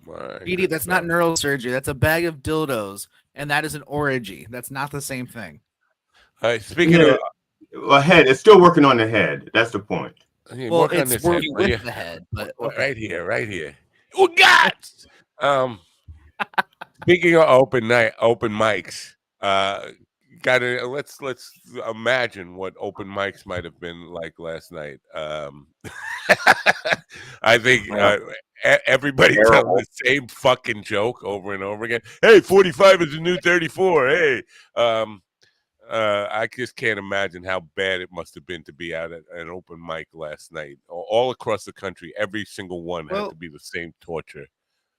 Speaker 12: BD, that's not neurosurgery. That's a bag of dildos, and that is an orgy. That's not the same thing.
Speaker 4: Speaking of
Speaker 11: head, it's still working on the head. That's the point.
Speaker 12: Well, it's working with the head, but
Speaker 4: right here. Oh God! Speaking of open mics, let's imagine what open mics might have been like last night. I think everybody telling the same fucking joke over and over again. Hey, 45 is the new 34. Hey, I just can't imagine how bad it must have been to be out at an open mic last night. All across the country, every single one had to be the same torture.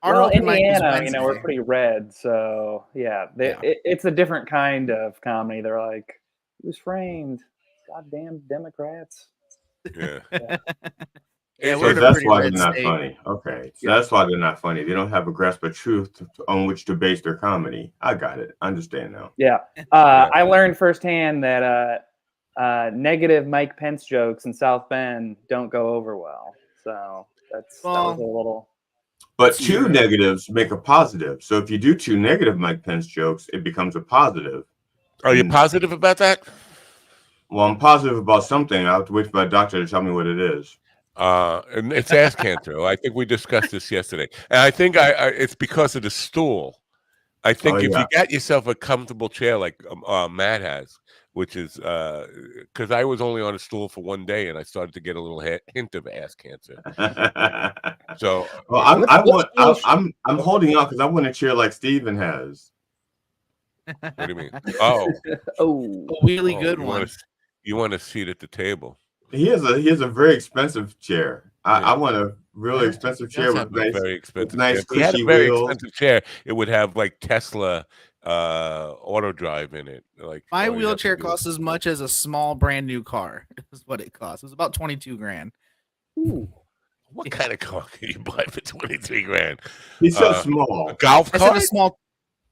Speaker 15: Well, Indiana, we're pretty red, so it's a different kind of comedy. They're like, "He was framed, goddamn Democrats."
Speaker 4: Yeah.
Speaker 11: So that's why they're not funny. Okay, so that's why they're not funny. They don't have a grasp of truth on which to base their comedy. I got it. I understand now.
Speaker 15: Yeah. I learned firsthand that negative Mike Pence jokes in South Bend don't go over well. So that was a little.
Speaker 11: But two negatives make a positive. So if you do two negative Mike Pence jokes, it becomes a positive.
Speaker 4: Are you positive about that?
Speaker 11: Well, I'm positive about something. I have to wait for my doctor to tell me what it is.
Speaker 4: And it's ass cancer. I think we discussed this yesterday. And I think it's because of the stool. I think if you got yourself a comfortable chair like Matt has, which is because I was only on a stool for one day and I started to get a little hint of ass cancer. So
Speaker 11: I'm holding on because I want a chair like Steven has.
Speaker 4: What do you mean? Oh,
Speaker 12: a really good one.
Speaker 11: You
Speaker 4: want a seat at the table?
Speaker 11: He has a very expensive chair. I want a really expensive chair with
Speaker 4: very expensive
Speaker 11: nice
Speaker 4: chair. If he had a
Speaker 11: cushy
Speaker 4: very
Speaker 11: wheels.
Speaker 4: expensive chair, it would have like Tesla auto drive in it. Like
Speaker 12: my wheelchair costs as much as a small brand new car. Is what it costs. It was about $22,000.
Speaker 15: Ooh.
Speaker 4: What kind of car can you buy for $23,000?
Speaker 11: He's so small.
Speaker 4: A golf cart?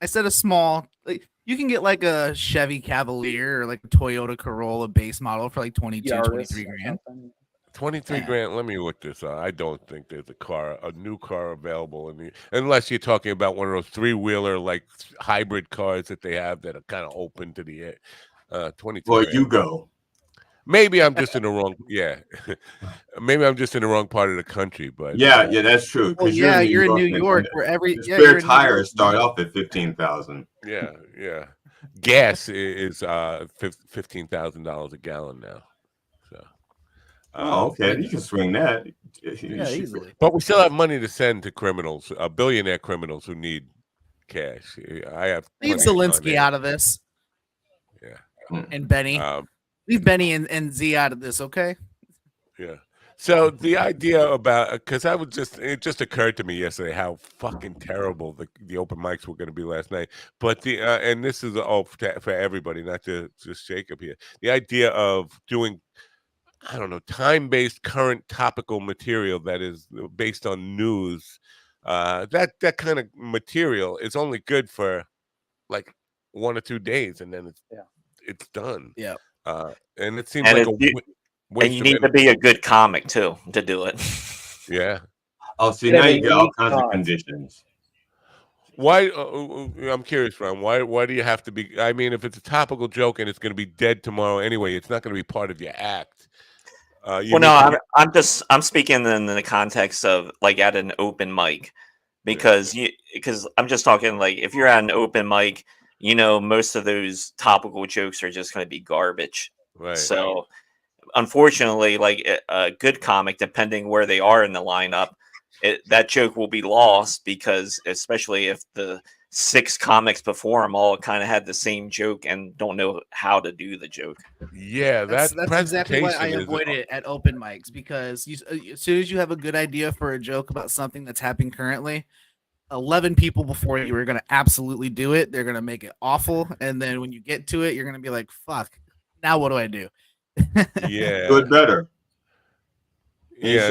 Speaker 12: I said a small. Like, you can get like a Chevy Cavalier or like a Toyota Corolla base model for like $23,000.
Speaker 4: $23,000. Let me look this up. I don't think there's a new car available unless you're talking about one of those 3-wheeler like hybrid cars that they have that are kind of open to the air. $23,000.
Speaker 11: Well, you go.
Speaker 4: Maybe I'm just in the wrong. Yeah, maybe I'm just in the wrong part of the country. But
Speaker 11: yeah, that's true.
Speaker 12: Well, you're in New York, where every
Speaker 11: spare tires start off at $15,000.
Speaker 4: Yeah. Gas is $15,000 a gallon now. So.
Speaker 11: Okay, you can swing that.
Speaker 12: Easily.
Speaker 4: But we still have money to send to criminals, billionaire criminals who need cash. I have.
Speaker 12: Leave Zelensky out of this.
Speaker 4: Yeah.
Speaker 12: And Benny. Leave Benny and Z out of this, okay?
Speaker 4: Yeah. So the idea about because it just occurred to me yesterday how fucking terrible the open mics were going to be last night. But and this is for everybody, not just Jacob here. The idea of doing, I don't know, time-based, current, topical material that is based on news. That kind of material is only good for like 1 or 2 days, and then it's done.
Speaker 12: Yeah.
Speaker 4: And it seems like
Speaker 13: and you need to be a good comic too to do it.
Speaker 4: Yeah.
Speaker 11: Oh, see, now you get all kinds of conditions.
Speaker 4: Why? I'm curious, Ron. Why do you have to be? I mean, if it's a topical joke and it's going to be dead tomorrow anyway, it's not going to be part of your act.
Speaker 13: I'm speaking in the context of like at an open mic, because I'm just talking like if you're at an open mic, most of those topical jokes are just going to be garbage.
Speaker 4: Right.
Speaker 13: So, unfortunately, like a good comic, depending where they are in the lineup, that joke will be lost because, especially if the 6 comics before them all kind of had the same joke and don't know how to do the joke.
Speaker 4: Yeah,
Speaker 12: that's exactly why I avoid it at open mics, because as soon as you have a good idea for a joke about something that's happening currently, 11 people before you are going to absolutely do it. They're going to make it awful. And then when you get to it, you're going to be like, fuck, now what do I do?
Speaker 4: Yeah.
Speaker 11: Do it better. And
Speaker 4: Yeah.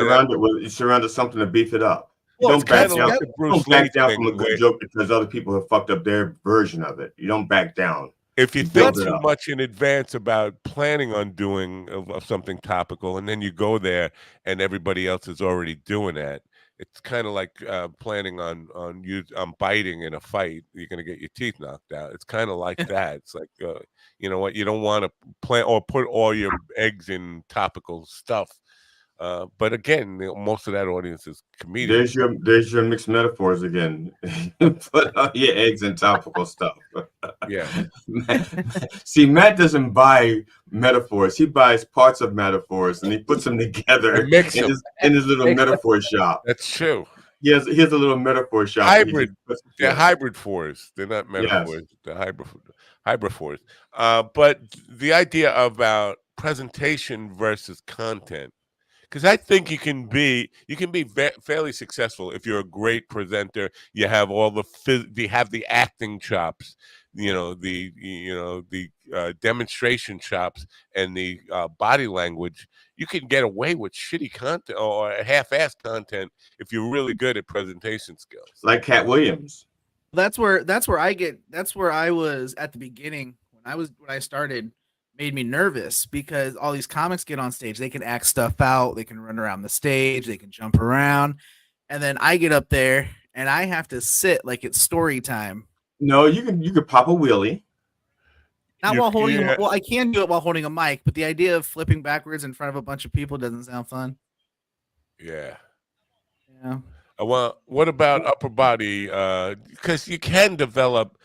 Speaker 11: you surround something to beef it up.
Speaker 4: Well,
Speaker 11: don't back down from a good
Speaker 4: thing
Speaker 11: joke because other people have fucked up their version of it. You don't back down.
Speaker 9: if you
Speaker 11: build
Speaker 9: think
Speaker 11: it
Speaker 9: too
Speaker 11: up.
Speaker 9: much in advance about planning on doing something topical, and then you go there and everybody else is already doing that, it's kind of like planning on biting in a fight. You're going to get your teeth knocked out. It's kind of like that. It's like you know what? You don't want to plan or put all your eggs in topical stuff. But again, most of that audience is comedians.
Speaker 11: There's your mixed metaphors again. Put all your eggs in topical stuff.
Speaker 9: Yeah.
Speaker 11: See, Matt doesn't buy metaphors. He buys parts of metaphors and he puts them together in his little metaphor shop.
Speaker 9: That's true.
Speaker 11: He has a little metaphor shop.
Speaker 9: Hybrid. They're hybrid fours. They're not metaphors.
Speaker 11: Yes.
Speaker 9: They're hybrid fours. But the idea about presentation versus content, because I think you can be fairly successful if you're a great presenter. You have all the acting chops, the demonstration chops, and the body language. You can get away with shitty content or half-assed content if you're really good at presentation skills.
Speaker 11: Like Cat Williams.
Speaker 12: That's where I was at the beginning when I started. Made me nervous because all these comics get on stage, they can act stuff out, they can run around the stage, they can jump around, and then I get up there and I have to sit like it's story time.
Speaker 11: No, you can pop a wheelie.
Speaker 12: Not while holding well, I can do it while holding a mic, but the idea of flipping backwards in front of a bunch of people doesn't sound fun.
Speaker 9: Yeah.
Speaker 12: Yeah.
Speaker 9: Well, what about upper body? Because you can develop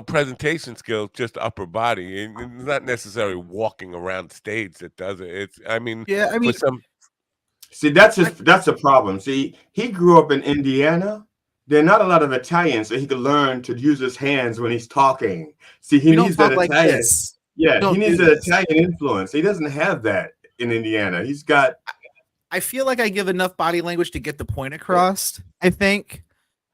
Speaker 9: presentation skills, just upper body, and it's not necessarily walking around stage that does it.
Speaker 11: See, that's a problem. See, he grew up in Indiana. There are not a lot of Italians, so he could learn to use his hands when he's talking. See, he needs that Italian.
Speaker 12: This.
Speaker 11: Yeah, he needs that Italian influence. He doesn't have that in Indiana. He's got.
Speaker 12: I feel like I give enough body language to get the point across. I think.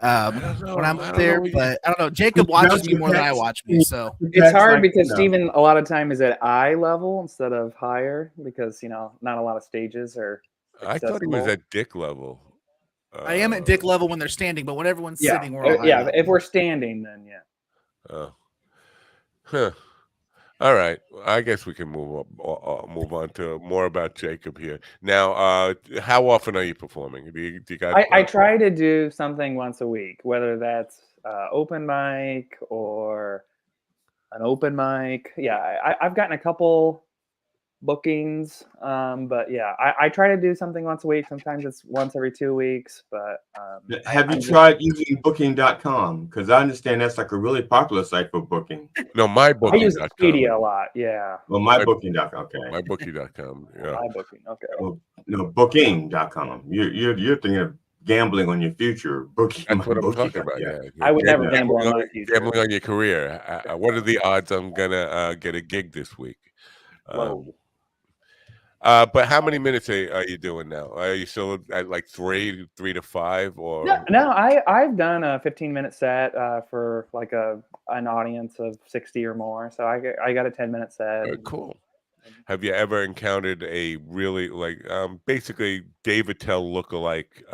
Speaker 12: When I'm up there, but I don't know. Jacob watches me more than I watch me, so
Speaker 15: it's hard because Steven a lot of time is at eye level instead of higher because not a lot of stages are accessible.
Speaker 9: I thought he was at dick level.
Speaker 12: I am at dick level when they're standing, but when everyone's sitting, we're all
Speaker 15: yeah. If we're standing, then yeah.
Speaker 9: Huh. All right. I guess we can move on to more about Jacob here. Now, how often are you performing? Do you got,
Speaker 15: I try to do something once a week, whether that's open mic or an open mic. Yeah, I've gotten a couple bookings, but yeah, I try to do something once a week. Sometimes it's once every 2 weeks, but
Speaker 11: have you tried using booking.com? Because I understand that's like a really popular site for booking.
Speaker 9: No, mybooking.com.
Speaker 15: I use Expedia a lot. Yeah.
Speaker 11: Well, mybooking.com. Okay.
Speaker 9: Mybooking.com. Yeah.
Speaker 15: MyBooking. Okay.
Speaker 11: Well, no, booking.com. You're thinking of gambling on your future. Booking.
Speaker 9: That's what I'm talking about. Yeah.
Speaker 15: I would never gamble on my future.
Speaker 9: Gambling on your career. What are the odds I'm gonna get a gig this week? But how many minutes are you doing now? Are you still at like 3 to 5 or?
Speaker 15: No, I've done a 15-minute set for like an audience of 60 or more. So I got a 10-minute set.
Speaker 9: Cool. Have you ever encountered a really basically Dave Attell lookalike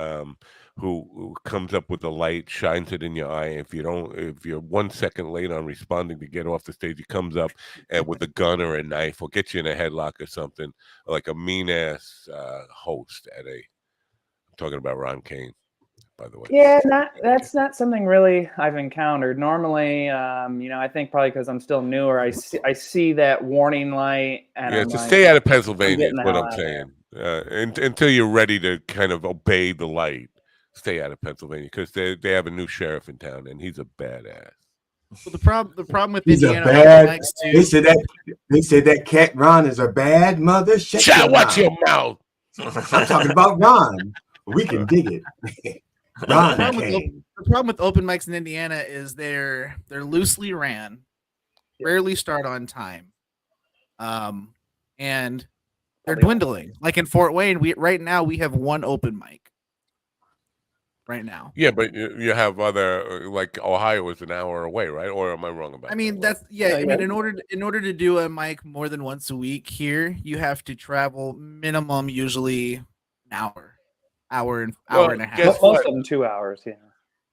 Speaker 9: who comes up with the light, shines it in your eye? If you're 1 second late on responding to get off the stage, he comes up and with a gun or a knife or get you in a headlock or something, like a mean ass host I'm talking about Ron Kane, by the way.
Speaker 15: Yeah, that's not something really I've encountered. Normally, I think probably because I'm still newer, I see that warning light. And
Speaker 9: stay out of Pennsylvania is what I'm saying. Until you're ready to kind of obey the light. Stay out of Pennsylvania because they have a new sheriff in town and he's a badass.
Speaker 12: Well, the problem with
Speaker 11: he's
Speaker 12: Indiana,
Speaker 11: a bad. They said that Cat Ron is a bad mother.
Speaker 9: Watch your mouth.
Speaker 11: I'm talking about Ron. We can dig it. Ron
Speaker 12: the problem with open mics in Indiana is they're loosely ran, rarely start on time, and they're dwindling. Like in Fort Wayne, right now we have one open mic. Right now,
Speaker 9: yeah, but you have other like Ohio is an hour away, right? Or am I wrong about?
Speaker 12: I mean,
Speaker 9: that?
Speaker 12: I mean, in order to do a mic more than once a week here, you have to travel minimum usually an hour and a half.
Speaker 15: Most of them 2 hours. Yeah.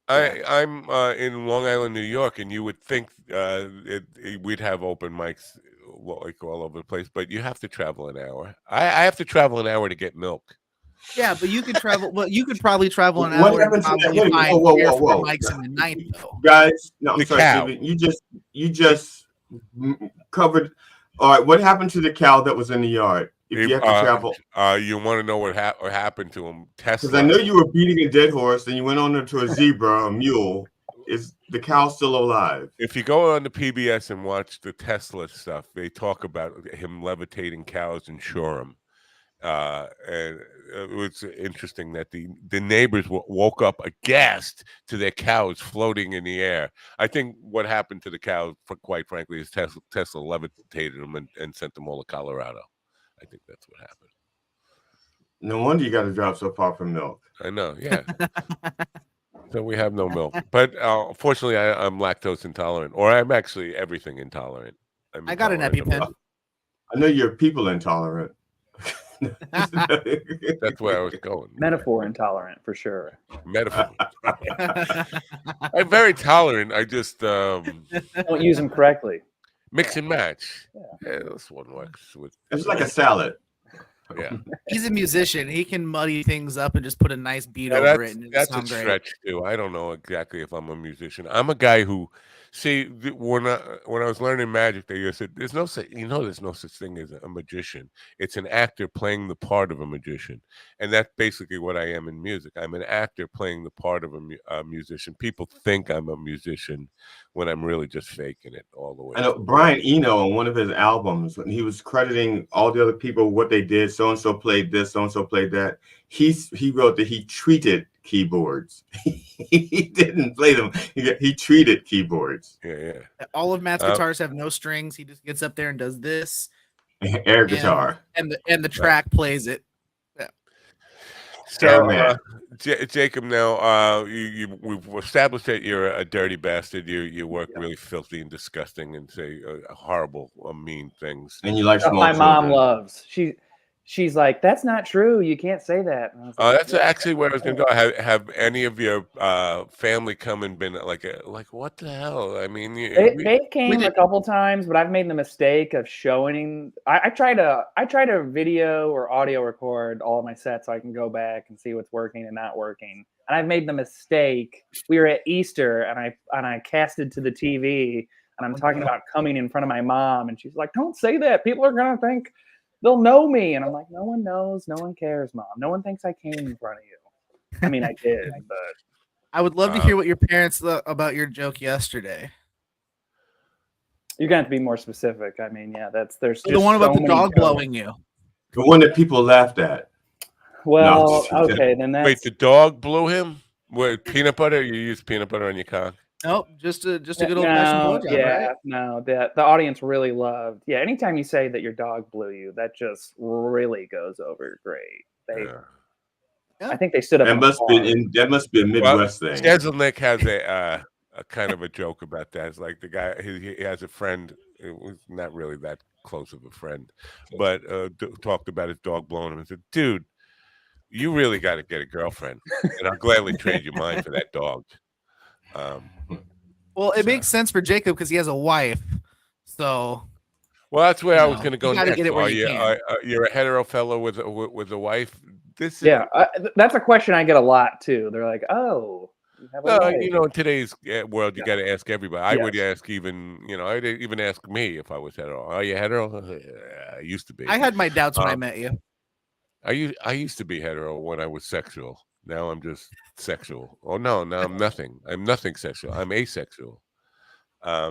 Speaker 9: I'm in Long Island, New York, and you would think we'd have open mics like all over the place, but you have to travel an hour. I have to travel an hour to get milk.
Speaker 12: Yeah, but you could travel. Well, you could probably travel an
Speaker 11: What
Speaker 12: hour and
Speaker 11: happened to that?
Speaker 12: probably
Speaker 11: Wait,
Speaker 12: find
Speaker 11: whoa,
Speaker 12: three or
Speaker 11: whoa,
Speaker 12: four
Speaker 11: whoa.
Speaker 12: mics in the night, though.
Speaker 11: Guys, no, I'm
Speaker 9: The
Speaker 11: sorry,
Speaker 9: cow.
Speaker 11: Steven. You just covered. All right, what happened to the cow that was in the yard? If you have to travel,
Speaker 9: you want to know what happened to him? Tesla.
Speaker 11: because I know you were beating a dead horse, and you went on into a zebra, a mule. Is the cow still alive?
Speaker 9: If you go on the PBS and watch the Tesla stuff, they talk about him levitating cows in Shoreham. And it was interesting that the neighbors woke up aghast to their cows floating in the air. I think what happened to the cows, quite frankly, is Tesla levitated them and sent them all to Colorado. I think that's what happened.
Speaker 11: No wonder you got to drive so far for milk.
Speaker 9: I know, yeah. So we have no milk. But fortunately, I'm lactose intolerant, or I'm actually everything intolerant.
Speaker 12: I got an EpiPen.
Speaker 11: I know you're people intolerant.
Speaker 9: That's where I was going.
Speaker 15: Metaphor intolerant for sure.
Speaker 9: Metaphor. I'm very tolerant. I just
Speaker 15: don't use them correctly.
Speaker 9: Mix and match. Yeah, this one works with.
Speaker 11: It's like a salad.
Speaker 9: Yeah,
Speaker 12: he's a musician. He can muddy things up and just put a nice beat over it. And
Speaker 9: that's a stretch too. I don't know exactly if I'm a musician. I'm a guy who, see, when I was learning magic, they said there's no such thing as a magician. It's an actor playing the part of a magician, and that's basically what I am in music. I'm an actor playing the part of a musician. People think I'm a musician when I'm really just faking it all the way.
Speaker 11: I know Brian Eno on one of his albums, when he was crediting all the other people what they did. So and so played this, so and so played that. He wrote that he treated keyboards. He didn't play them. He treated keyboards.
Speaker 9: Yeah.
Speaker 12: All of Matt's guitars have no strings. He just gets up there and does this.
Speaker 11: Air guitar.
Speaker 12: And the track plays it. Yeah.
Speaker 9: So, Jacob, now we've established that you're a dirty bastard. You work really filthy and disgusting and say horrible, mean things.
Speaker 11: And you like small
Speaker 15: my
Speaker 11: children.
Speaker 15: mom loves. She's like, that's not true. You can't say that. Like,
Speaker 9: that's actually where I was going to go. Have any of your family come and been like what the hell? I mean,
Speaker 15: they came a couple times, but I've made the mistake of showing. I try to video or audio record all of my sets so I can go back and see what's working and not working. And I've made the mistake. We were at Easter and I casted to the TV and I'm talking about coming in front of my mom and she's like, "Don't say that. People are gonna think." They'll know me. And I'm like, no one knows. No one cares, Mom. No one thinks I came in front of you. I mean, I did, but.
Speaker 12: I would love to hear what your parents thought about your joke yesterday.
Speaker 15: You're going to have to be more specific. I mean, yeah, there's
Speaker 12: the one about the dog blowing you.
Speaker 11: The one that people laughed at.
Speaker 15: Well, okay, then that's.
Speaker 9: Wait, the dog blew him? What, peanut butter? You use peanut butter on your cock?
Speaker 12: Nope, just a good old fashioned blowjob.
Speaker 15: Yeah,
Speaker 12: right?
Speaker 15: no, the audience really loved. Yeah, anytime you say that your dog blew you, that just really goes over great. I think they stood up.
Speaker 11: That must be a Midwest thing.
Speaker 9: Jeselnik has a kind of a joke about that. It's like the guy he has a friend. It was not really that close of a friend, but talked about his dog blowing him and said, "Dude, you really got to get a girlfriend, and I'll gladly trade you mine for that dog."
Speaker 12: Well, it makes sense for Jacob because he has a wife. So,
Speaker 9: well, that's where I was going to go next.
Speaker 12: Get it where
Speaker 9: You're a hetero fellow with a wife.
Speaker 15: That's a question I get a lot too. They're like, "Oh,
Speaker 9: in today's world, you got to ask everybody. I would ask even, I'd even ask me if I was hetero. Are you hetero? I used to be.
Speaker 12: I had my doubts when I met you.
Speaker 9: I used to be hetero when I was sexual. Now I'm just sexual. Oh no, now I'm nothing. I'm nothing sexual. I'm asexual.
Speaker 11: A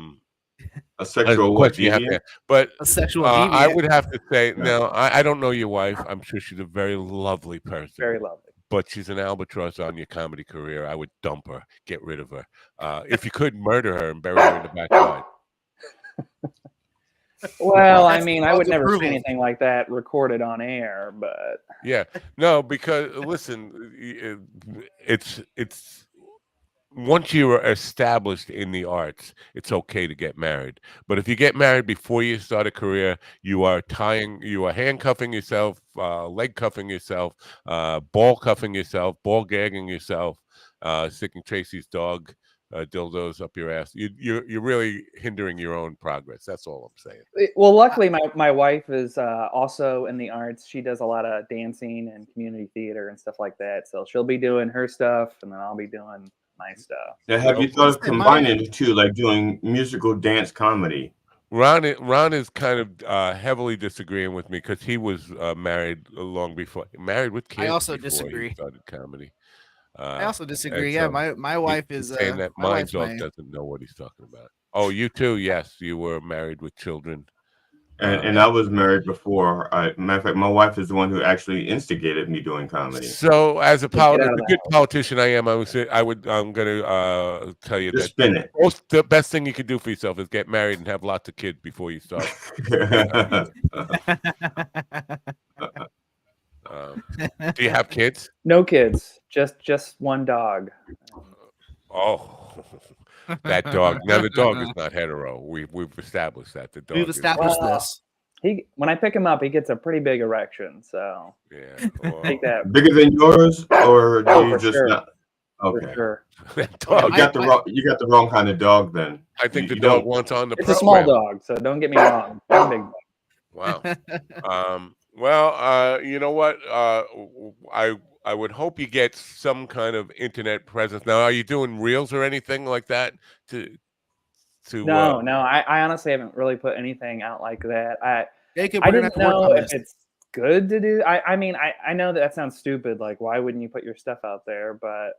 Speaker 11: sexual deviant?
Speaker 9: But
Speaker 12: a sexual deviant.
Speaker 9: I would have to say, no, I don't know your wife. I'm sure she's a very lovely person.
Speaker 15: Very lovely.
Speaker 9: But she's an albatross on your comedy career. I would dump her, get rid of her. If you could, murder her and bury her in the backyard.
Speaker 15: Well, I mean, I would never say anything like that recorded on air, but
Speaker 9: yeah, no, because listen, it's once you are established in the arts, it's okay to get married. But if you get married before you start a career, you are handcuffing yourself, leg cuffing yourself, ball cuffing yourself, ball gagging yourself. sticking Tracy's dog dildos up your ass. You're really hindering your own progress. That's all I'm saying.
Speaker 15: Well, luckily, my wife is also in the arts. She does a lot of dancing and community theater and stuff like that. So she'll be doing her stuff, and then I'll be doing my stuff.
Speaker 11: Now, have you thought of combining the two, like doing musical dance comedy?
Speaker 9: Ron is kind of heavily disagreeing with me because he was married long before, married with kids.
Speaker 12: I also
Speaker 9: before
Speaker 12: disagree.
Speaker 9: He started comedy.
Speaker 12: I also disagree.
Speaker 9: So
Speaker 12: Yeah, my wife is
Speaker 9: saying that
Speaker 12: my wife's
Speaker 9: dog doesn't know what he's talking about. Oh, you too? Yes, you were married with children.
Speaker 11: And I was married before. Matter of fact, my wife is the one who actually instigated me doing comedy.
Speaker 9: So, as a good politician, I'm going to tell you
Speaker 11: Just
Speaker 9: that
Speaker 11: spin it.
Speaker 9: the best thing you can do for yourself is get married and have lots of kids before you start. Do you have kids?
Speaker 15: No kids, just one dog.
Speaker 9: Oh, that dog. Now the dog is not hetero. We've established that. The dog.
Speaker 12: We've established this.
Speaker 15: When I pick him up, he gets a pretty big erection. So
Speaker 9: yeah,
Speaker 15: take that.
Speaker 11: Bigger than yours, or do you just
Speaker 15: sure.
Speaker 11: not? Okay.
Speaker 15: For sure.
Speaker 9: That dog.
Speaker 11: You got the wrong kind of dog then.
Speaker 9: I think the dog wants on the.
Speaker 15: It's a small dog, so don't get me wrong. Not a big dog.
Speaker 9: Wow. Well, you know what? I would hope you get some kind of internet presence. Now, are you doing reels or anything like that?
Speaker 15: No, I honestly haven't really put anything out like that. I
Speaker 12: Jacob,
Speaker 15: didn't know if it's good to do. I mean, I know that sounds stupid. Like, why wouldn't you put your stuff out there? But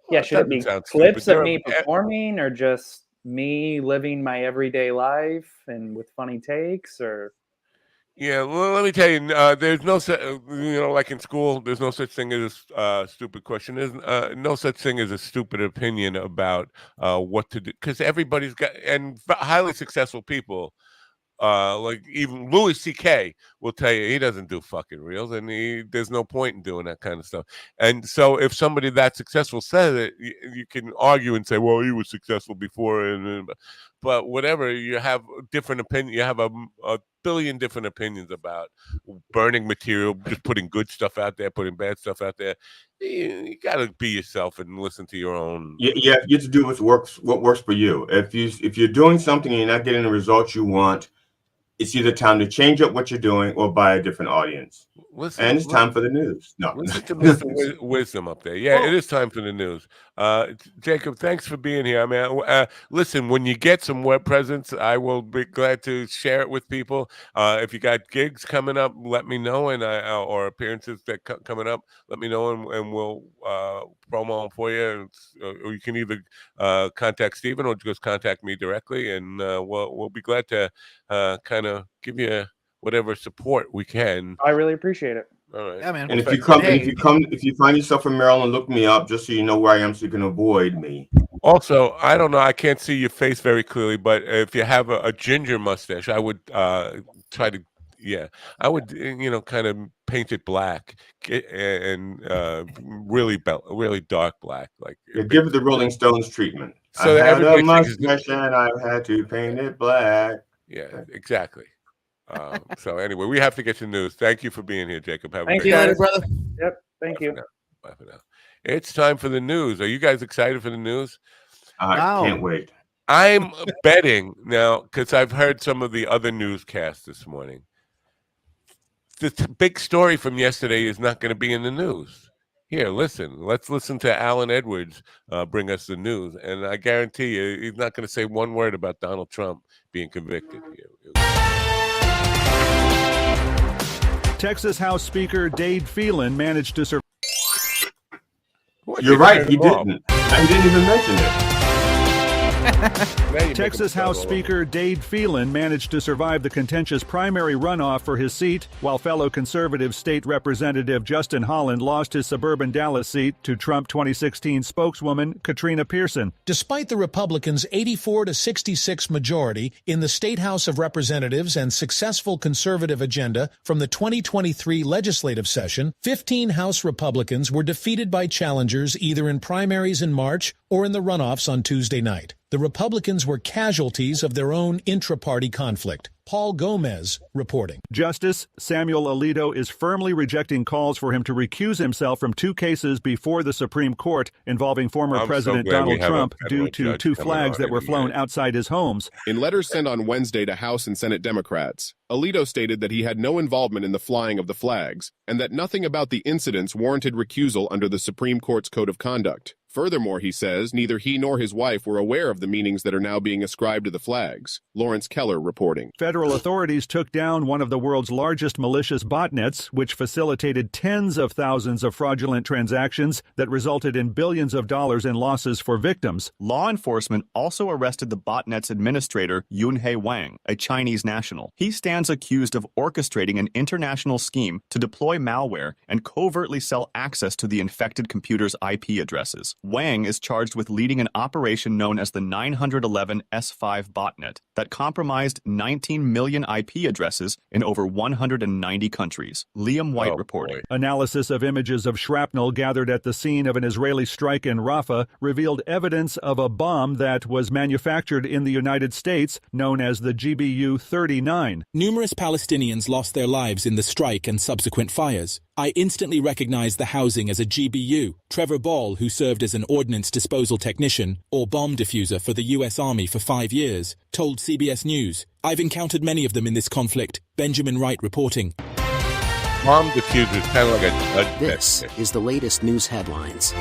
Speaker 15: yeah, should it be clips of me performing or just me living my everyday life and with funny takes or?
Speaker 9: Yeah, well, let me tell you, there's no like in school, there's no such thing as a stupid question. There's no such thing as a stupid opinion about what to do, because everybody's got, and highly successful people, like even Louis C.K. will tell you he doesn't do fucking reels, and there's no point in doing that kind of stuff. And so if somebody that successful says it, you can argue and say, well, he was successful before, but whatever, you have different opinion. You have a billion different opinions about burning material, just putting good stuff out there, putting bad stuff out there. You got to be yourself and listen to your own.
Speaker 11: Yeah, you get to do what works for you. If you're doing something and you're not getting the results you want, it's either time to change up what you're doing or buy a different audience. And it's time for the news. No,
Speaker 9: listen to Mr. Wisdom up there. Yeah, it is time for the news. Jacob, thanks for being here. I mean, listen, when you get some web presence, I will be glad to share it with people. If you got gigs coming up, let me know, and or appearances that coming up, let me know, and we'll promo them for you. Or you can either contact Stephen or just contact me directly, and we'll be glad to kind of give you whatever support we can.
Speaker 15: I really appreciate it.
Speaker 9: All right.
Speaker 12: Yeah, man.
Speaker 11: And if you find yourself in Maryland, look me up just so you know where I am, so you can avoid me.
Speaker 9: Also, I don't know, I can't see your face very clearly, but if you have a ginger mustache, I would try to. Yeah, I would, kind of paint it black and really dark black, like
Speaker 11: give it the Rolling Stones treatment.
Speaker 9: So
Speaker 11: I had a
Speaker 9: mustache
Speaker 11: and I had to paint it black.
Speaker 9: Yeah, exactly. So anyway, we have to get to news. Thank you for being here, Jacob. Have
Speaker 15: Thank
Speaker 9: a great
Speaker 15: you,
Speaker 9: day.
Speaker 12: brother.
Speaker 15: Yep. Thank you.
Speaker 9: Bye for now. It's time for the news. Are you guys excited for the news?
Speaker 11: I can't wait.
Speaker 9: I'm betting now, because I've heard some of the other newscasts this morning. The big story from yesterday is not going to be in the news. Here, listen. Let's listen to Alan Edwards bring us the news, and I guarantee you, he's not going to say one word about Donald Trump being convicted.
Speaker 1: Texas House Speaker Dade Phelan managed to survive.
Speaker 11: You're right. He didn't. I didn't even mention it.
Speaker 1: Texas House Speaker Dade Phelan managed to survive the contentious primary runoff for his seat, while fellow conservative state representative Justin Holland lost his suburban Dallas seat to Trump 2016 spokeswoman Katrina Pearson.
Speaker 2: Despite the Republicans' 84-66 majority in the State House of Representatives and successful conservative agenda from the 2023 legislative session, 15 House Republicans were defeated by challengers either in primaries in March or in the runoffs on Tuesday night. The the Republicans were casualties of their own intra-party conflict. Paul Gomez reporting.
Speaker 1: Justice Samuel Alito is firmly rejecting calls for him to recuse himself from 2 cases before the Supreme Court involving former President Donald Trump due to 2 flags that were flown outside his homes.
Speaker 16: In letters sent on Wednesday to House and Senate Democrats, Alito stated that he had no involvement in the flying of the flags and that nothing about the incidents warranted recusal under the Supreme Court's Code of Conduct. Furthermore, he says, neither he nor his wife were aware of the meanings that are now being ascribed to the flags. Lawrence Keller reporting.
Speaker 1: Federal authorities took down one of the world's largest malicious botnets, which facilitated tens of thousands of fraudulent transactions that resulted in billions of dollars in losses for victims.
Speaker 3: Law enforcement also arrested the botnet's administrator, Yunhei Wang, a Chinese national. He stands accused of orchestrating an international scheme to deploy malware and covertly sell access to the infected computer's IP addresses. Wang is charged with leading an operation known as the 911 S5 botnet that compromised 19 million IP addresses in over 190 countries. Liam White reporting.
Speaker 1: Analysis of images of shrapnel gathered at the scene of an Israeli strike in Rafah revealed evidence of a bomb that was manufactured in the United States, known as the GBU-39.
Speaker 17: Numerous Palestinians lost their lives in the strike and subsequent fires. I instantly recognized the housing as a GBU. Trevor Ball, who served as an ordnance disposal technician or bomb diffuser for the U.S. Army for 5 years, told CBS News. I've encountered many of them in this conflict. Benjamin Wright reporting.
Speaker 9: Bomb diffuser is kind of like a...
Speaker 18: This is the latest news headlines.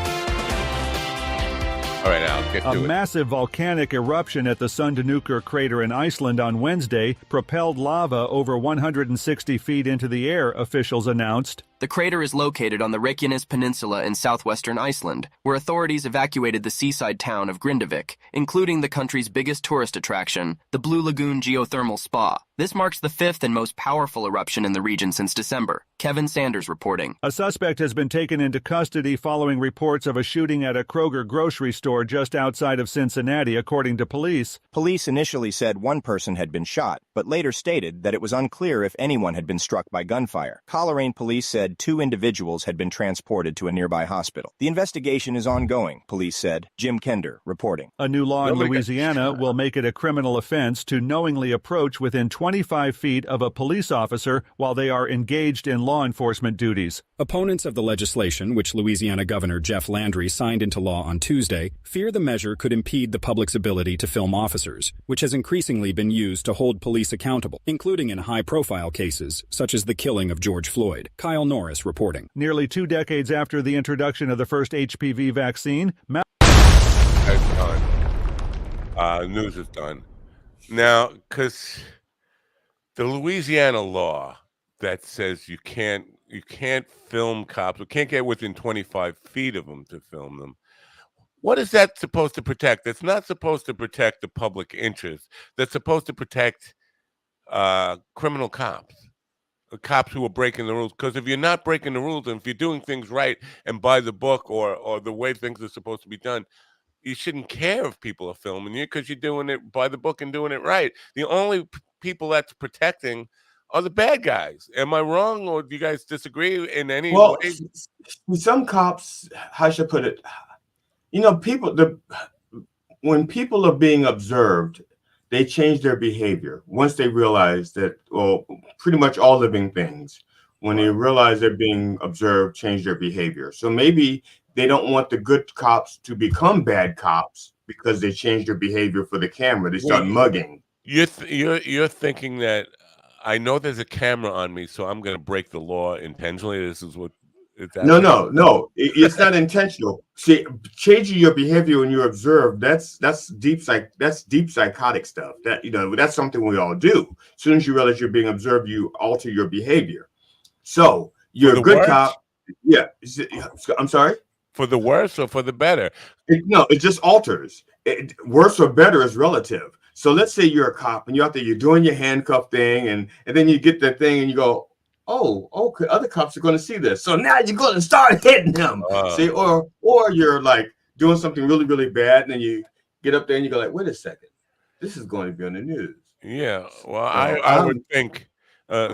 Speaker 9: All right, Al, get to
Speaker 1: A
Speaker 9: it.
Speaker 1: massive volcanic eruption at the Sundunukar crater in Iceland on Wednesday propelled lava over 160 feet into the air, officials announced.
Speaker 19: The crater is located on the Reykjanes Peninsula in southwestern Iceland, where authorities evacuated the seaside town of Grindavik, including the country's biggest tourist attraction, the Blue Lagoon Geothermal Spa. This marks the 5th and most powerful eruption in the region since December. Kevin Sanders reporting.
Speaker 1: A suspect has been taken into custody following reports of a shooting at a Kroger grocery store just outside of Cincinnati, according to police.
Speaker 20: Police initially said one person had been shot, but later stated that it was unclear if anyone had been struck by gunfire. Coleraine police said 2 individuals had been transported to a nearby hospital. The investigation is ongoing, police said. Jim Kender reporting.
Speaker 1: A new law in Louisiana will make it a criminal offense to knowingly approach within 25 feet of a police officer while they are engaged in law enforcement duties.
Speaker 21: Opponents of the legislation, which Louisiana Governor Jeff Landry signed into law on Tuesday, fear the measure could impede the public's ability to film officers, which has increasingly been used to hold police accountable, including in high-profile cases, such as the killing of George Floyd. Kyle Norris reporting.
Speaker 1: Nearly 2 decades after the introduction of the first HPV vaccine,
Speaker 9: That's done. News is done. Now, because the Louisiana law that says you can't film cops, you can't get within 25 feet of them to film them. What is that supposed to protect? That's not supposed to protect the public interest. That's supposed to protect criminal cops. Cops who are breaking the rules, because if you're not breaking the rules and if you're doing things right and by the book or the way things are supposed to be done, you shouldn't care if people are filming you because you're doing it by the book and doing it right. The only people that's protecting are the bad guys. Am I wrong, or do you guys disagree in any way?
Speaker 11: Some cops, how should I put it? When people are being observed, they change their behavior once they realize that, well, pretty much all living things, when they realize they're being observed, change their behavior. So maybe they don't want the good cops to become bad cops because they change their behavior for the camera. They start mugging.
Speaker 9: You're thinking that I know there's a camera on me, so I'm going to break the law intentionally. This is what.
Speaker 11: No. It's not intentional. See, changing your behavior when you're observed, that's deep psychotic stuff. That's something we all do. As soon as you realize you're being observed, you alter your behavior. So you're a good cop. Yeah. I'm sorry?
Speaker 9: For the worse or for the better?
Speaker 11: It just alters. Worse or better is relative. So let's say you're a cop and you're out there, you're doing your handcuff thing, and then you get that thing and you go, oh, okay, other cops are going to see this. So now you're going to start hitting them. See, or you're like doing something really, really bad, and then you get up there and you go like, wait a second, this is going to be on the news.
Speaker 9: Yeah, well, I would think,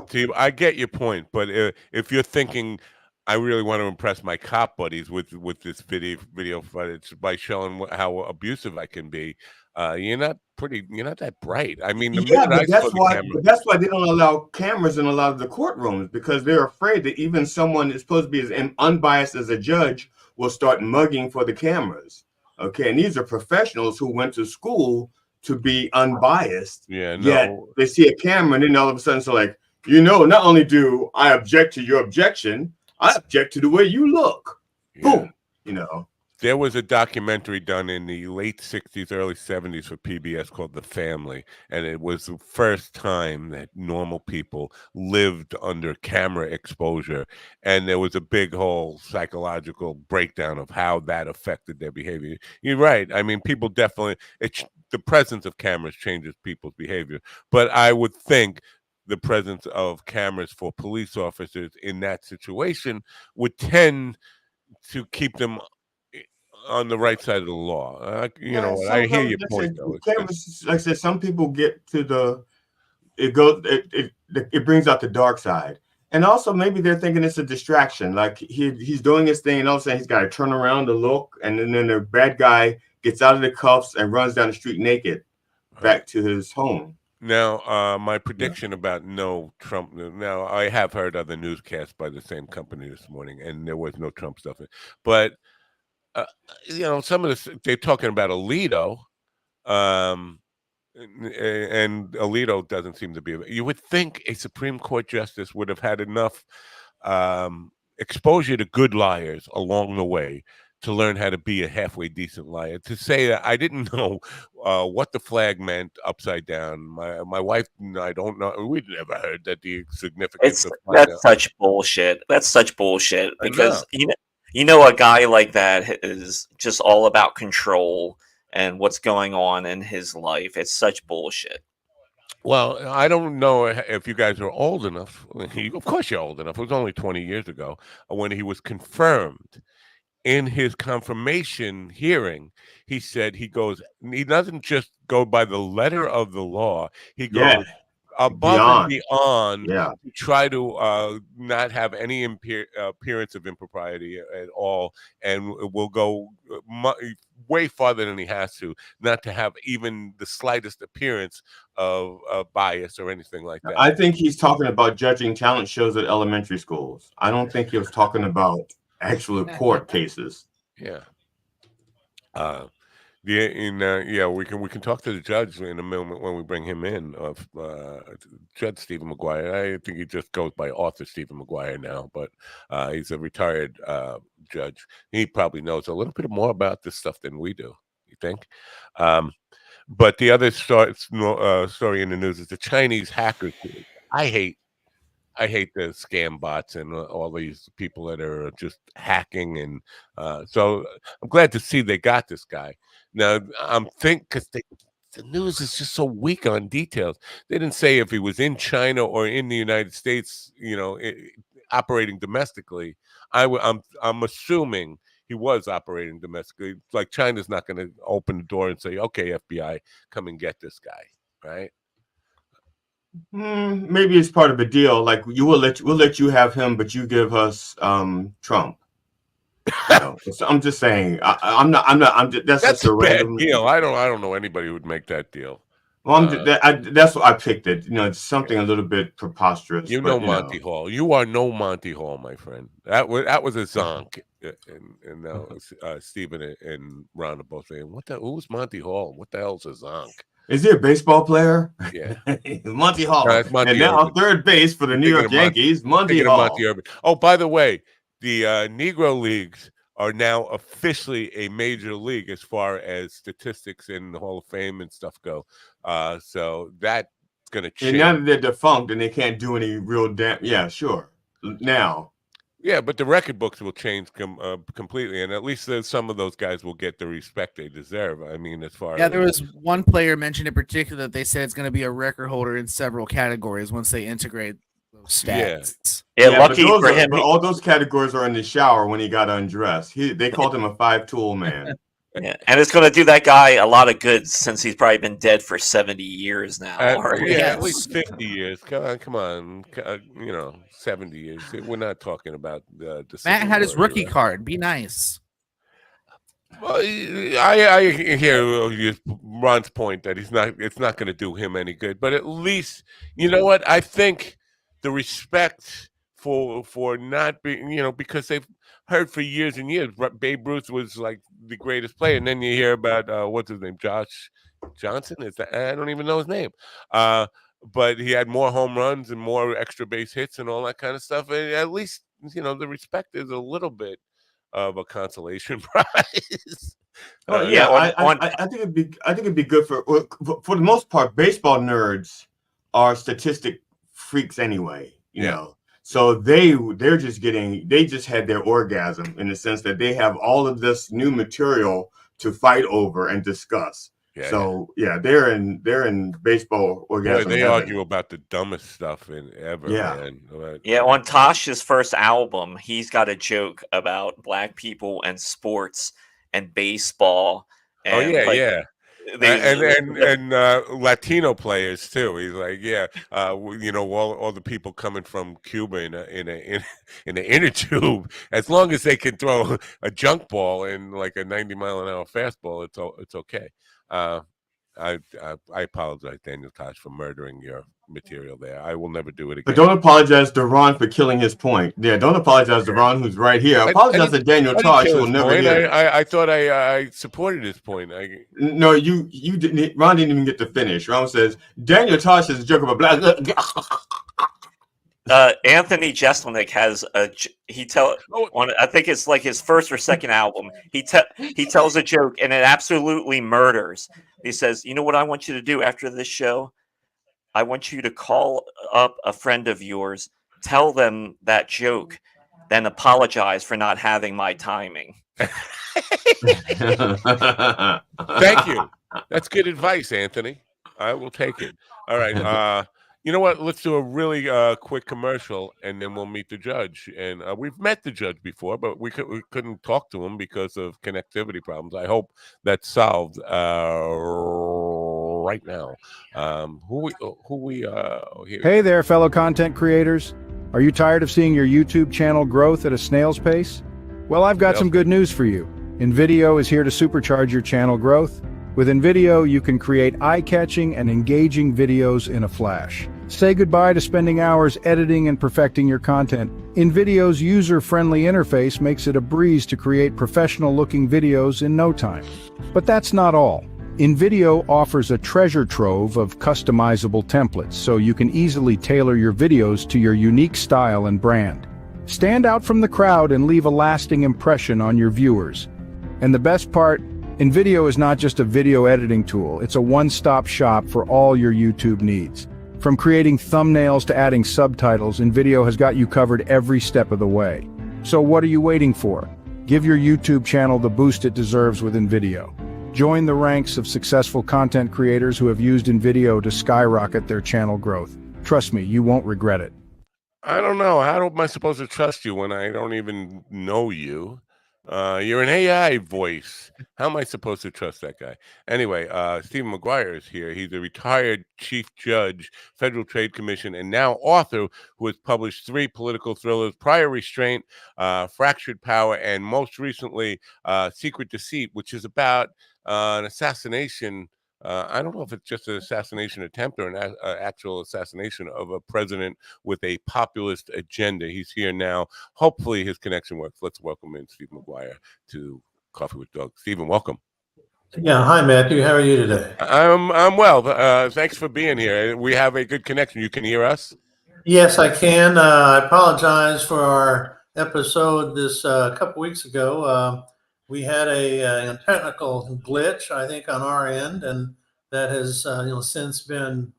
Speaker 9: Steve, I get your point, but if you're thinking I really want to impress my cop buddies with this video footage by showing how abusive I can be. You're not that bright. I mean, the
Speaker 11: Yeah,
Speaker 9: minute I
Speaker 11: but
Speaker 9: saw
Speaker 11: that's
Speaker 9: the
Speaker 11: why
Speaker 9: camera,
Speaker 11: they don't allow cameras in a lot of the courtrooms, because they're afraid that even someone that's supposed to be as unbiased as a judge will start mugging for the cameras. Okay, and these are professionals who went to school to be unbiased.
Speaker 9: yeah,
Speaker 11: Yet
Speaker 9: no,
Speaker 11: they see a camera and then all of a sudden it's like, not only do I object to your objection, I object to the way you look.
Speaker 9: yeah.
Speaker 11: Boom.
Speaker 9: There was a documentary done in the late 60s, early 70s for PBS called The Family, and it was the first time that normal people lived under camera exposure, and there was a big whole psychological breakdown of how that affected their behavior. You're right. I mean, people definitely, the presence of cameras changes people's behavior, but I would think the presence of cameras for police officers in that situation would tend to keep them on the right side of the law.
Speaker 11: Yeah,
Speaker 9: I
Speaker 11: some
Speaker 9: hear
Speaker 11: of
Speaker 9: your
Speaker 11: them,
Speaker 9: point, though.
Speaker 11: cameras, like I said, some people get to it brings out the dark side. And also maybe they're thinking it's a distraction. Like he's doing his thing and all of a sudden he's got to turn around to look, and then the bad guy gets out of the cuffs and runs down the street naked back to his home.
Speaker 9: Now, my prediction about no Trump. Now, I have heard other newscasts by the same company this morning, and there was no Trump stuff. But some of this, they're talking about Alito, and Alito doesn't seem to be. You would think a Supreme Court justice would have had enough exposure to good liars along the way to learn how to be a halfway decent liar. To say that I didn't know what the flag meant upside down. My wife and I don't know. We'd never heard that the significance of
Speaker 13: That's such bullshit. That's such bullshit
Speaker 9: I know.
Speaker 13: because a guy like that is just all about control and what's going on in his life. It's such bullshit.
Speaker 9: Well, I don't know if you guys are old enough. Of course, you're old enough. It was only 20 years ago when he was confirmed. In his confirmation hearing, he said he doesn't just go by the letter of the law. He goes above and beyond to try to not have any appearance of impropriety at all, and will go way farther than he has to, not to have even the slightest appearance of bias or anything like that.
Speaker 11: I think he's talking about judging talent shows at elementary schools. I don't think he was talking about actual court cases.
Speaker 9: Yeah. We can talk to the judge in a moment when we bring him in. Of Judge Stephen McGuire. I think he just goes by author Stephen McGuire now, but he's a retired judge. He probably knows a little bit more about this stuff than we do. You think? But the other story in the news is the Chinese hackers. I hate the scam bots and all these people that are just hacking, and so I'm glad to see they got this guy. Now I'm because the news is just so weak on details. They didn't say if he was in China or in the United States, operating domestically. I'm assuming he was operating domestically. Like China's not going to open the door and say, "Okay, FBI, come and get this guy," right?
Speaker 11: Maybe it's part of a deal. Like we'll let you have him, but you give us Trump. So I'm just saying. That's just a random
Speaker 9: deal. I don't know anybody who would make that deal.
Speaker 11: Well, that's what I picked it. It's something a little bit preposterous.
Speaker 9: Monty Hall. You are no Monty Hall, my friend. That was a zonk. And now Stephen and Ron are both saying, who's Monty Hall? What the hell's a zonk?
Speaker 11: Is he a baseball player?
Speaker 9: Yeah.
Speaker 11: Monty Hall.
Speaker 9: No, Monty
Speaker 11: and now
Speaker 9: Urban.
Speaker 11: Third base for the New York Yankees, Monty Hall.
Speaker 9: Monty Urban. Oh, by the way, the Negro Leagues are now officially a major league as far as statistics in the Hall of Fame and stuff go. So that's going to change.
Speaker 11: And now that they're defunct and they can't do any real yeah, sure. Now.
Speaker 9: Yeah, but the record books will change completely, and at least some of those guys will get the respect they deserve. I mean, as far as
Speaker 12: there was one player mentioned in particular that they said it's going to be a record holder in several categories once they integrate those stats.
Speaker 13: Yeah, lucky for him.
Speaker 11: But all those categories are in the shower when he got undressed. They called him a 5-tool man.
Speaker 13: Yeah, and it's going to do that guy a lot of good since he's probably been dead for 70 years now.
Speaker 9: At least 50 years. Come on. 70 years. We're not talking about the
Speaker 12: Matt
Speaker 9: Civil
Speaker 12: had his
Speaker 9: War
Speaker 12: rookie
Speaker 9: era.
Speaker 12: card. Be nice.
Speaker 9: Well, I hear Ron's point that it's not going to do him any good. But at least, you know what? I think the respect for not being, because they've heard for years and years, Babe Ruth was like the greatest player, and then you hear about what's his name, Josh Johnson. Is that I don't even know his name. But he had more home runs and more extra base hits and all that kind of stuff. And at least the respect is a little bit of a consolation prize.
Speaker 11: I think it'd be good for the most part. Baseball nerds are statistic freaks anyway, you know. So they just had their orgasm in the sense that they have all of this new material to fight over and discuss. They're in baseball orgasm.
Speaker 9: Boy, they
Speaker 11: heaven.
Speaker 9: argue about the dumbest stuff ever, man.
Speaker 13: On Tosh's first album, he's got a joke about black people and sports and baseball. And
Speaker 9: and Latino players too. He's like, all the people coming from Cuba in an inner tube, as long as they can throw a junk ball in like a 90-mile-an-hour fastball, it's okay. I apologize, Daniel Tosh, for murdering your material there. I will never do it again.
Speaker 11: But don't apologize to Ron for killing his point. Yeah, don't apologize to Ron, who's right here. Apologize to Daniel Tosh, who will never hear.
Speaker 9: I thought I supported his point.
Speaker 11: No, you didn't. Ron didn't even get to finish. Ron says Daniel Tosh is a joke of a black.
Speaker 13: Anthony Jeselnik has I think it's like his first or second album. He tells a joke and it absolutely murders. He says, "You know what I want you to do after this show? I want you to call up a friend of yours, tell them that joke, then apologize for not having my timing."
Speaker 9: Thank you. That's good advice, Anthony. I will take it. All right. You know what? Let's do a really quick commercial, and then we'll meet the judge. And we've met the judge before, but we couldn't talk to him because of connectivity problems. I hope that's solved right now. Here.
Speaker 5: Hey there, fellow content creators. Are you tired of seeing your YouTube channel growth at a snail's pace? Well, I've got some good news for you. InVideo is here to supercharge your channel growth. With InVideo, you can create eye-catching and engaging videos in a flash. Say goodbye to spending hours editing and perfecting your content. InVideo's user-friendly interface makes it a breeze to create professional-looking videos in no time. But that's not all. InVideo offers a treasure trove of customizable templates, so you can easily tailor your videos to your unique style and brand. Stand out from the crowd and leave a lasting impression on your viewers. And the best part, InVideo is not just a video editing tool, it's a one-stop shop for all your YouTube needs. From creating thumbnails to adding subtitles, InVideo has got you covered every step of the way. So what are you waiting for? Give your YouTube channel the boost it deserves with InVideo. Join the ranks of successful content creators who have used InVideo to skyrocket their channel growth. Trust me, you won't regret it.
Speaker 9: I don't know. How am I supposed to trust you when I don't even know you? You're an AI voice. How am I supposed to trust that guy? Anyway, Stephen McGuire is here. He's a retired chief judge, Federal Trade Commission, and now author who has published 3 political thrillers, Prior Restraint, Fractured Power, and most recently, Secret Deceit, which is about an assassination. I don't know if it's just an assassination attempt or an actual assassination of a president with a populist agenda. He's here now. Hopefully his connection works. Let's welcome in Stephen McGuire to Coffee with Doug. Stephen, welcome.
Speaker 22: Yeah, hi Matthew. How are you today?
Speaker 9: I'm well. Thanks for being here. We have a good connection. You can hear us?
Speaker 22: Yes, I can. I apologize for our episode this couple weeks ago. We had a technical glitch, I think, on our end, and that has since been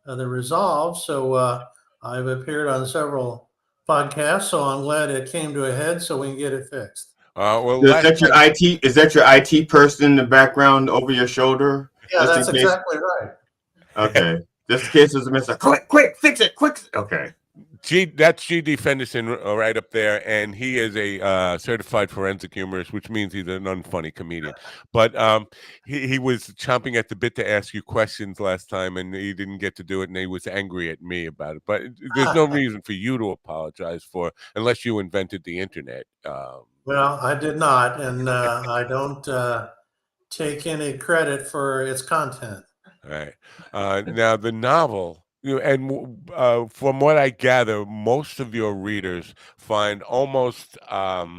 Speaker 22: the resolve. So I've appeared on several podcasts, so I'm glad it came to a head, so we can get it fixed.
Speaker 11: Is that your IT person in the background over your shoulder?
Speaker 22: Yeah, that's exactly right.
Speaker 11: Okay, just in case there's a mess. Quick, fix it, quick. Okay.
Speaker 9: That's G.D. Fenderson right up there, and he is a certified forensic humorist, which means he's an unfunny comedian. But he was chomping at the bit to ask you questions last time, and he didn't get to do it, and he was angry at me about it. But there's no reason for you to apologize for, unless you invented the internet.
Speaker 22: Well, I did not, and I don't take any credit for its content.
Speaker 9: All right. Now the novel, and from what I gather, most of your readers find almost a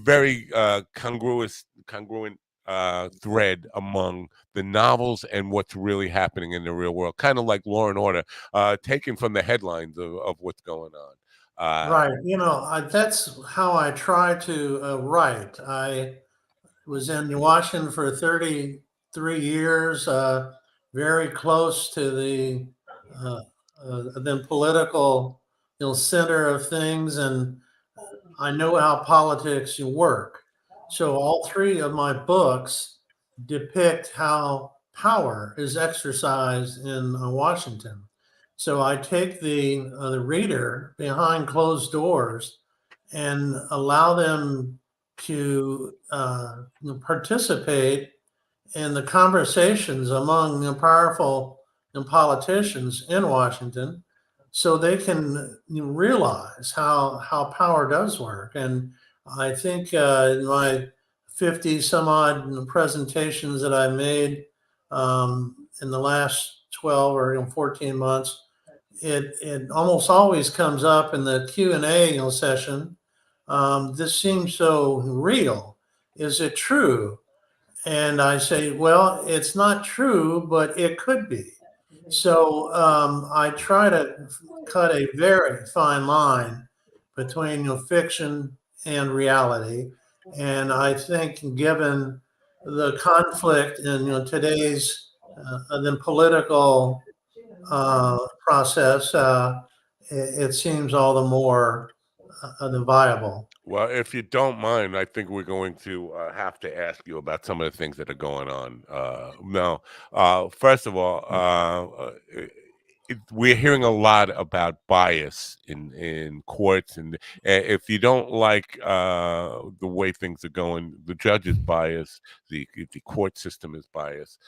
Speaker 9: very congruent thread among the novels and what's really happening in the real world, kind of like Law and Order, taken from the headlines of what's going on.
Speaker 22: Right. That's how I try to write. I was in Washington for 33 years, very close to the political center of things, and I know how politics work. So all three of my books depict how power is exercised in Washington. So I take the reader behind closed doors and allow them to participate in the conversations among powerful politicians in Washington, so they can realize how power does work. And I think in my 50 some odd presentations that I made in the last 12 or 14 months, it almost always comes up in the Q&A session. This seems so real. Is it true? And I say, well, it's not true, but it could be. So I try to cut a very fine line between fiction and reality. And I think given the conflict in today's the political process, it seems all the more viable.
Speaker 9: Well, if you don't mind, I think we're going to have to ask you about some of the things that are going on now. First of all, we're hearing a lot about bias in courts, and if you don't like the way things are going, the judge is biased, the court system is biased.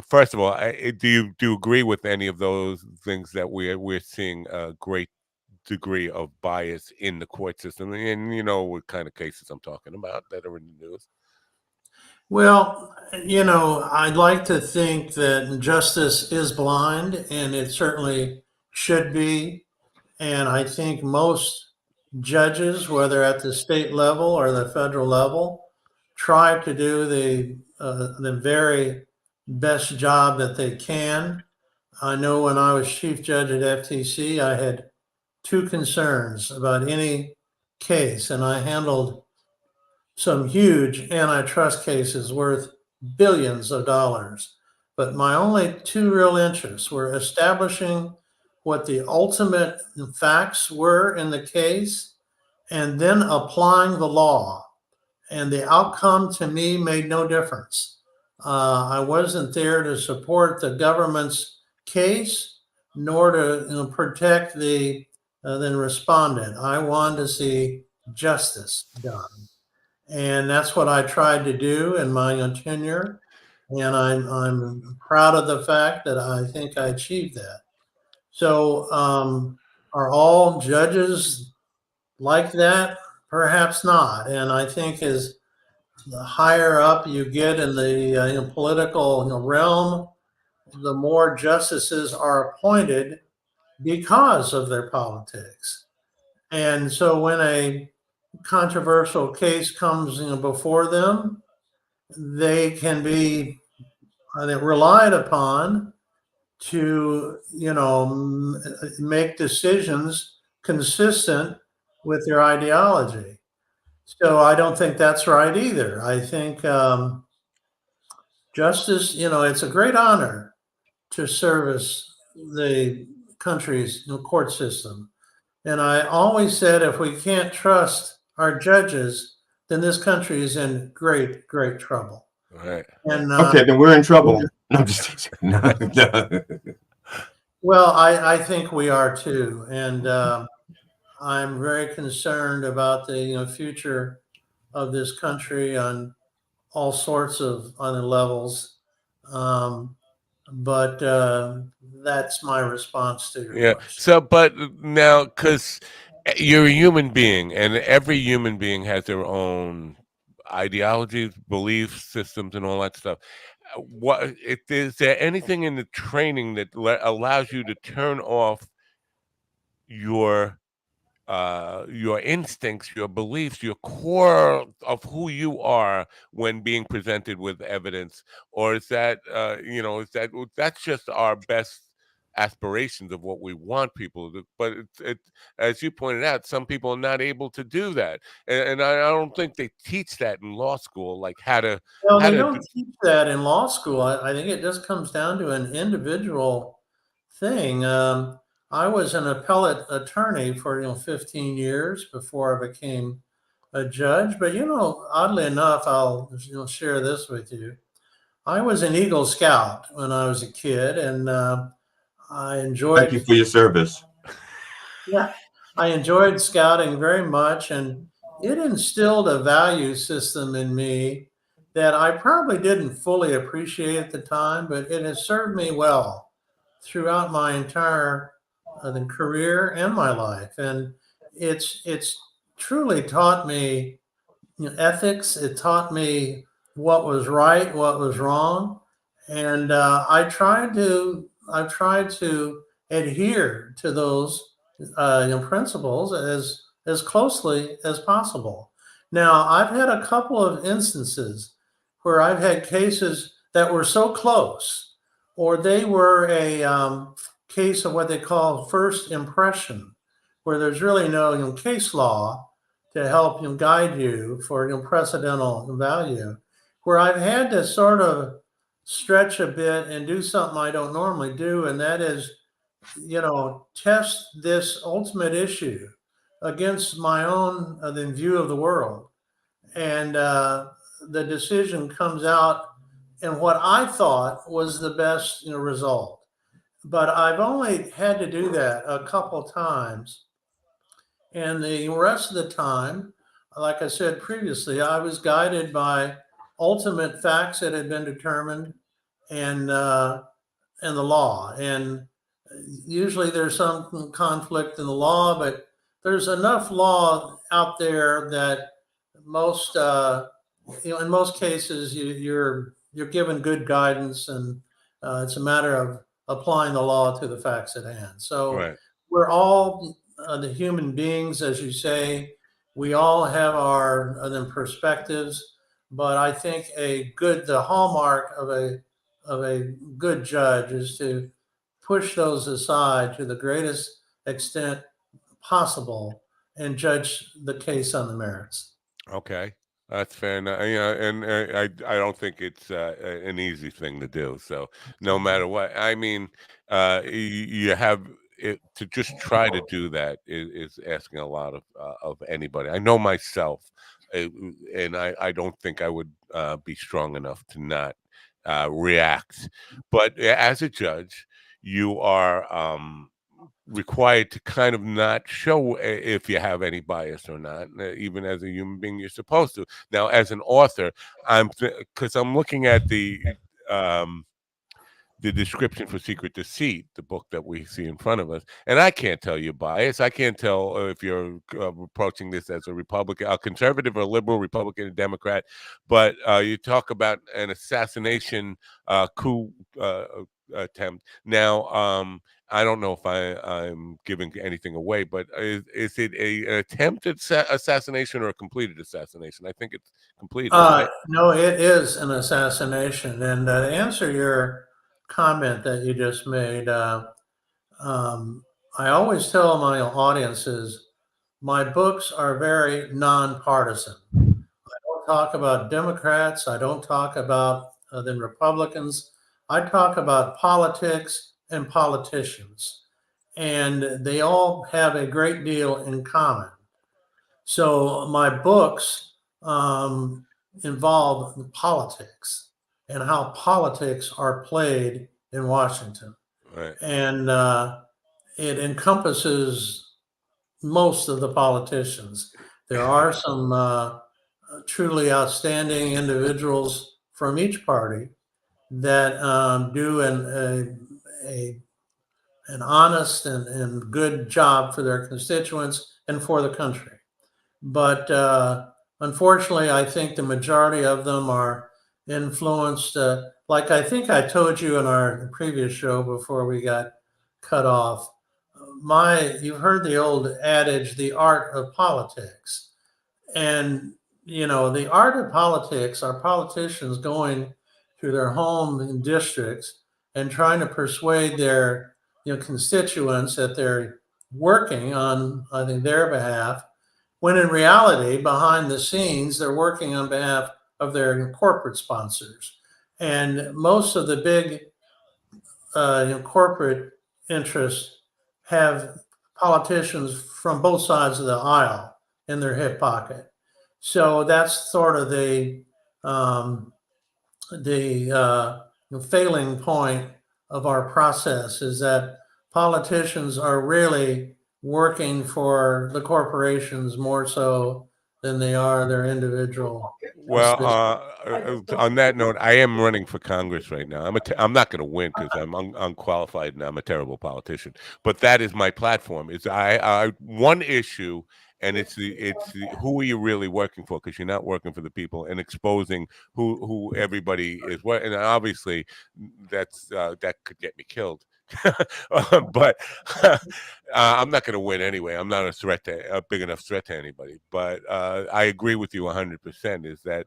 Speaker 9: First of all, do you agree with any of those things that we're seeing a great degree of bias in the court system, and what kind of cases I'm talking about that are in the news?
Speaker 22: Well, I'd like to think that justice is blind, and it certainly should be. And I think most judges, whether at the state level or the federal level, try to do the very best job that they can. I know when I was chief judge at FTC, I had two concerns about any case, and I handled some huge antitrust cases worth billions of dollars. But my only two real interests were establishing what the ultimate facts were in the case and then applying the law. And the outcome to me made no difference. I wasn't there to support the government's case nor to protect the respondent. I wanted to see justice done. And that's what I tried to do in my tenure. And I'm proud of the fact that I think I achieved that. So are all judges like that? Perhaps not. And I think as the higher up you get in the political realm, the more justices are appointed because of their politics. And so when a controversial case comes before them, they can be relied upon to make decisions consistent with their ideology. So I don't think that's right either. I think justice, it's a great honor to service the country's court system. And I always said, if we can't trust our judges, then this country is in great, great trouble.
Speaker 9: Right.
Speaker 22: And
Speaker 11: okay, then we're in trouble. No, I'm just no.
Speaker 22: Well, I think we are too, and I'm very concerned about the future of this country on all sorts of other levels. Um, but that's my response to your
Speaker 9: Yeah.
Speaker 22: question.
Speaker 9: So, but now, because you're a human being, and every human being has their own ideologies, belief systems, and all that stuff. Is there anything in the training that allows you to turn off your your instincts, your beliefs, your core of who you are when being presented with evidence, or is that that's just our best aspirations of what we want people to do? But as you pointed out, some people are not able to do that, and I don't think they teach that in law school, like
Speaker 22: Well,
Speaker 9: how
Speaker 22: they
Speaker 9: to
Speaker 22: don't teach that in law school. I think it just comes down to an individual thing. I was an appellate attorney for 15 years before I became a judge. But oddly enough, I'll share this with you. I was an Eagle Scout when I was a kid, and I
Speaker 11: Thank you
Speaker 22: enjoyed.
Speaker 11: for your service.
Speaker 22: Yeah, I enjoyed scouting very much, and it instilled a value system in me that I probably didn't fully appreciate at the time, but it has served me well throughout my entire career and my life. And it's truly taught me ethics. It taught me what was right, what was wrong, and I tried to adhere to those principles as closely as possible. Now, I've had a couple of instances where I've had cases that were so close, or they were a case of what they call first impression, where there's really no case law to help guide you for precedental value, where I've had to sort of stretch a bit and do something I don't normally do, and that is test this ultimate issue against my own then view of the world, and the decision comes out in what I thought was the best result. But I've only had to do that a couple times, and the rest of the time, like I said previously, I was guided by ultimate facts that had been determined, and the law. And usually there's some conflict in the law, but there's enough law out there that most, in most cases, you're given good guidance, and it's a matter of applying the law to the facts at hand. So
Speaker 9: right.
Speaker 22: we're all the human beings, as you say. We all have our perspectives, but I think the hallmark of a good judge is to push those aside to the greatest extent possible and judge the case on the merits.
Speaker 9: Okay, that's fair enough. And I don't think it's an easy thing to do. So no matter what, I mean, you have it to just try to do that is asking a lot of anybody. I know myself, and I don't think I would be strong enough to not react. But as a judge, you are. Required to kind of not show if you have any bias or not. Even as a human being, you're supposed to. Now, as an author, because I'm looking at um, the description for Secret Deceit, the book that we see in front of us, and I can't tell you bias. I can't tell if you're approaching this as a Republican, a conservative, or liberal, Republican, or Democrat. But you talk about an assassination coup attempt. Now, I don't know if I'm giving anything away, but is it an attempted assassination or a completed assassination? I think it's completed, right?
Speaker 22: No, it is an assassination. And to answer your comment that you just made, I always tell my audiences my books are very nonpartisan. I don't talk about Democrats. I don't talk about the Republicans. I talk about politics and politicians, and they all have a great deal in common. So my books involve politics and how politics are played in Washington.
Speaker 9: Right.
Speaker 22: And it encompasses most of the politicians. There are some truly outstanding individuals from each party that do an honest and good job for their constituents and for the country. But unfortunately, I think the majority of them are influenced, like I think I told you in our previous show before we got cut off. You've heard the old adage, the art of politics. And, the art of politics are politicians going to their home and districts and trying to persuade their, constituents that they're working on, I think, their behalf, when in reality, behind the scenes, they're working on behalf of their corporate sponsors. And most of the big corporate interests have politicians from both sides of the aisle in their hip pocket. So that's sort of the failing point of our process, is that politicians are really working for the corporations more so than they are their individual.
Speaker 9: Well, on that note, I am running for Congress right now. I'm not going to win because I'm unqualified and I'm a terrible politician. But that is my platform. Is I one issue, and it's the who are you really working for? Because you're not working for the people, and exposing who everybody is. And obviously, that could get me killed. But I'm not going to win anyway. I'm not a big enough threat to anybody. But I agree with you 100%. Is that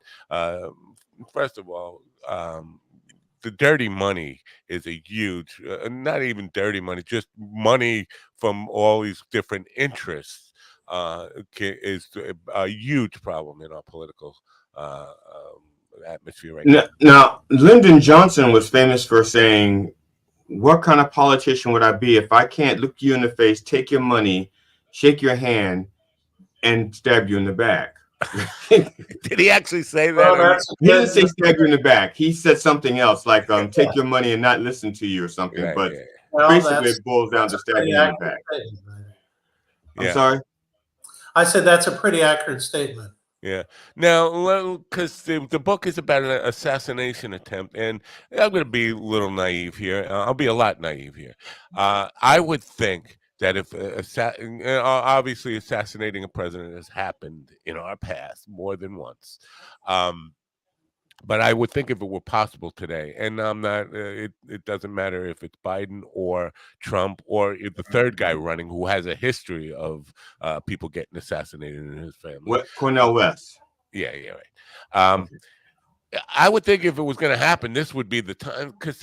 Speaker 9: first of all, the dirty money is a huge, not even dirty money, just money from all these different interests is a huge problem in our political atmosphere right now.
Speaker 11: Now, Lyndon Johnson was famous for saying, what kind of politician would I be if I can't look you in the face, take your money, shake your hand, and stab you in the back?
Speaker 9: Did he actually say that?
Speaker 11: He didn't say stab you in the back. He said something else, like take your money and not listen to you or something.
Speaker 9: Right,
Speaker 11: but
Speaker 22: Well,
Speaker 11: basically, it boils down to stabbing you in the back. I'm sorry?
Speaker 22: I said that's a pretty accurate statement.
Speaker 9: Yeah. Now, because the book is about an assassination attempt, and I'm going to be a little naive here. I'll be a lot naive here. I would think that if obviously assassinating a president has happened in our past more than once. But I would think if it were possible today, and I'm not, it doesn't matter if it's Biden or Trump or if the third guy running who has a history of people getting assassinated in his family.
Speaker 11: What, Cornel West?
Speaker 9: Yeah, right. Okay. I would think if it was going to happen, this would be the time, because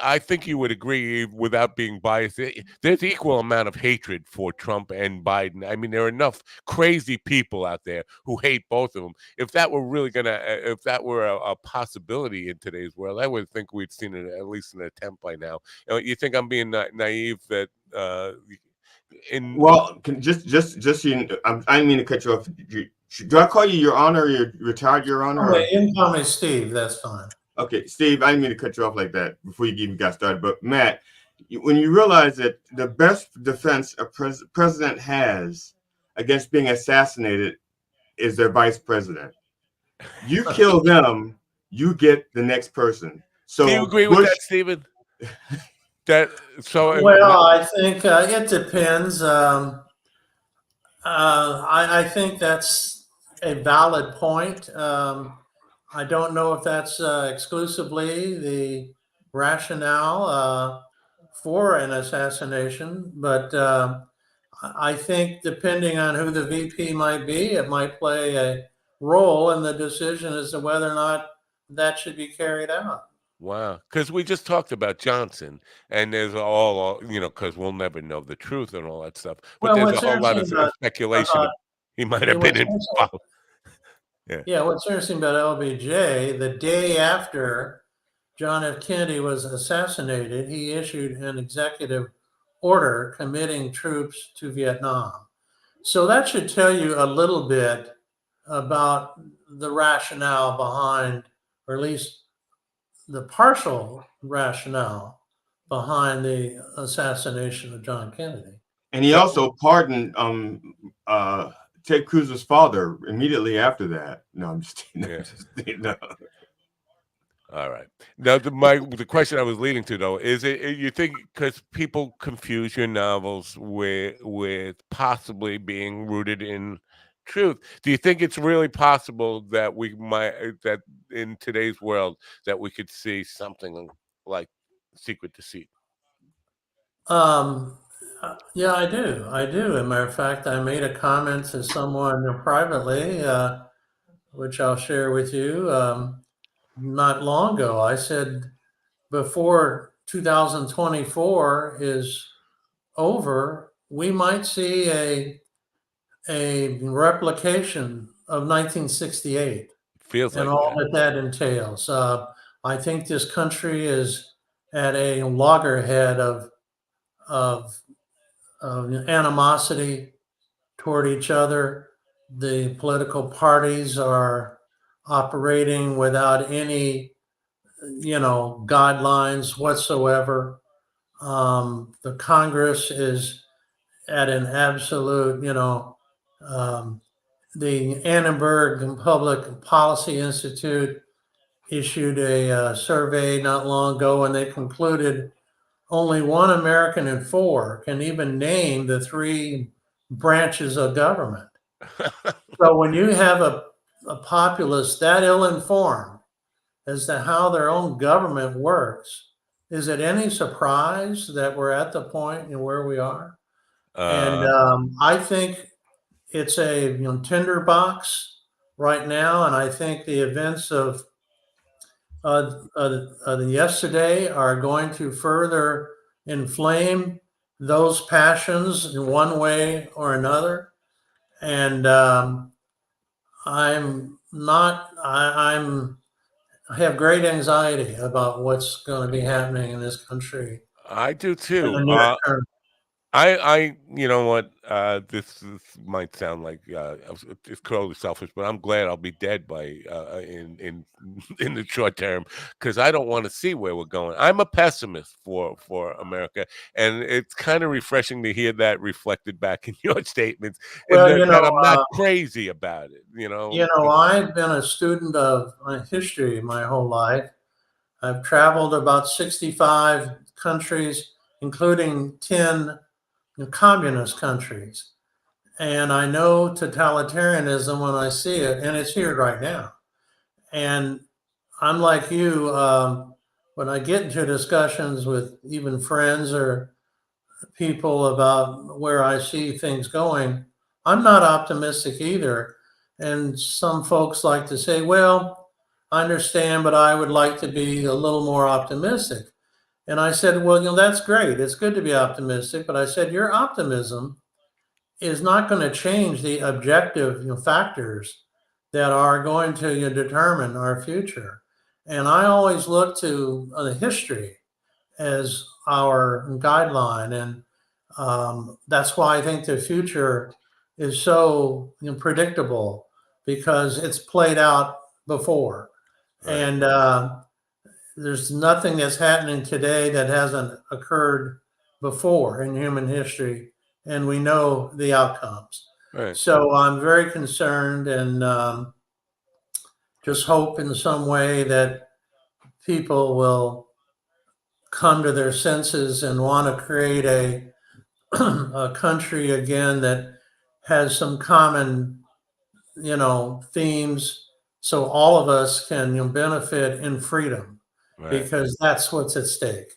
Speaker 9: I think you would agree, without being biased, there's equal amount of hatred for Trump and Biden. I mean, there are enough crazy people out there who hate both of them. If that were really if that were a possibility in today's world, I would think we'd seen it, at least an attempt by now. You think I'm being naive that?
Speaker 11: Well, just I didn't mean to cut you off. Do I call you Your Honor? Or you're retired, Your Honor?
Speaker 22: Okay, you can call me Steve. That's fine.
Speaker 11: Okay, Steve, I didn't mean to cut you off like that before you even got started. But Matt, when you realize that the best defense a president has against being assassinated is their vice president. You kill them, you get the next person. So
Speaker 9: do you agree with that, Stephen?
Speaker 22: Well, I think it depends. I think that's a valid point. I don't know if that's exclusively the rationale for an assassination, but I think depending on who the VP might be, it might play a role in the decision as to whether or not that should be carried out.
Speaker 9: Wow, because we just talked about Johnson, and there's all because we'll never know the truth and all that stuff. But there's a whole lot of speculation he might have been involved.
Speaker 22: Yeah, what's interesting about LBJ, the day after John F. Kennedy was assassinated, he issued an executive order committing troops to Vietnam. So that should tell you a little bit about the rationale behind, or at least the partial rationale behind the assassination of John Kennedy.
Speaker 11: And he also pardoned Ted Cruz's father immediately after that. No, I'm just kidding. No.
Speaker 9: All right. Now, the question I was leading to, though, is it you think because people confuse your novels with possibly being rooted in truth? Do you think it's really possible that we might that in today's world that we could see something like Secret Deceit?
Speaker 22: Yeah, I do. I do. As a matter of fact, I made a comment to someone privately, which I'll share with you. Not long ago, I said before 2024 is over, we might see a replication of 1968
Speaker 9: Feels
Speaker 22: and
Speaker 9: like
Speaker 22: all
Speaker 9: that.
Speaker 22: that entails. I think this country is at a loggerhead of animosity toward each other. The political parties are operating without any, guidelines whatsoever. The Congress is at an absolute, the Annenberg Public Policy Institute issued a survey not long ago, and they concluded only 1 American in 4 can even name the 3 branches of government. So when you have a populace that ill-informed as to how their own government works, is it any surprise that we're at the point where we are? And I think it's a tinderbox right now, and I think the events of yesterday are going to further inflame those passions in one way or another. And I'm not. I have great anxiety about what's going to be happening in this country.
Speaker 9: I do
Speaker 22: in
Speaker 9: too.
Speaker 22: the near term.
Speaker 9: You know what? This might sound like it's totally selfish, but I'm glad I'll be dead by in in the short term because I don't want to see where we're going. I'm a pessimist for America, and it's kind of refreshing to hear that reflected back in your statements, and
Speaker 22: Well,
Speaker 9: that I'm not crazy about it.
Speaker 22: I've been a student of history my whole life. I've traveled about 65 countries, including 10 communist countries. And I know totalitarianism when I see it, and it's here right now. And I'm like you, when I get into discussions with even friends or people about where I see things going, I'm not optimistic either. And some folks like to say, well, I understand, but I would like to be a little more optimistic. And I said, well, that's great. It's good to be optimistic. But I said, your optimism is not going to change the objective factors that are going to determine our future. And I always look to the history as our guideline. And that's why I think the future is so predictable because it's played out before.
Speaker 9: Right.
Speaker 22: And there's nothing that's happening today that hasn't occurred before in human history, and we know the outcomes.
Speaker 9: Right.
Speaker 22: So I'm very concerned and just hope in some way that people will come to their senses and want to create a country again that has some common, themes, so all of us can benefit in freedom, because that's what's at stake.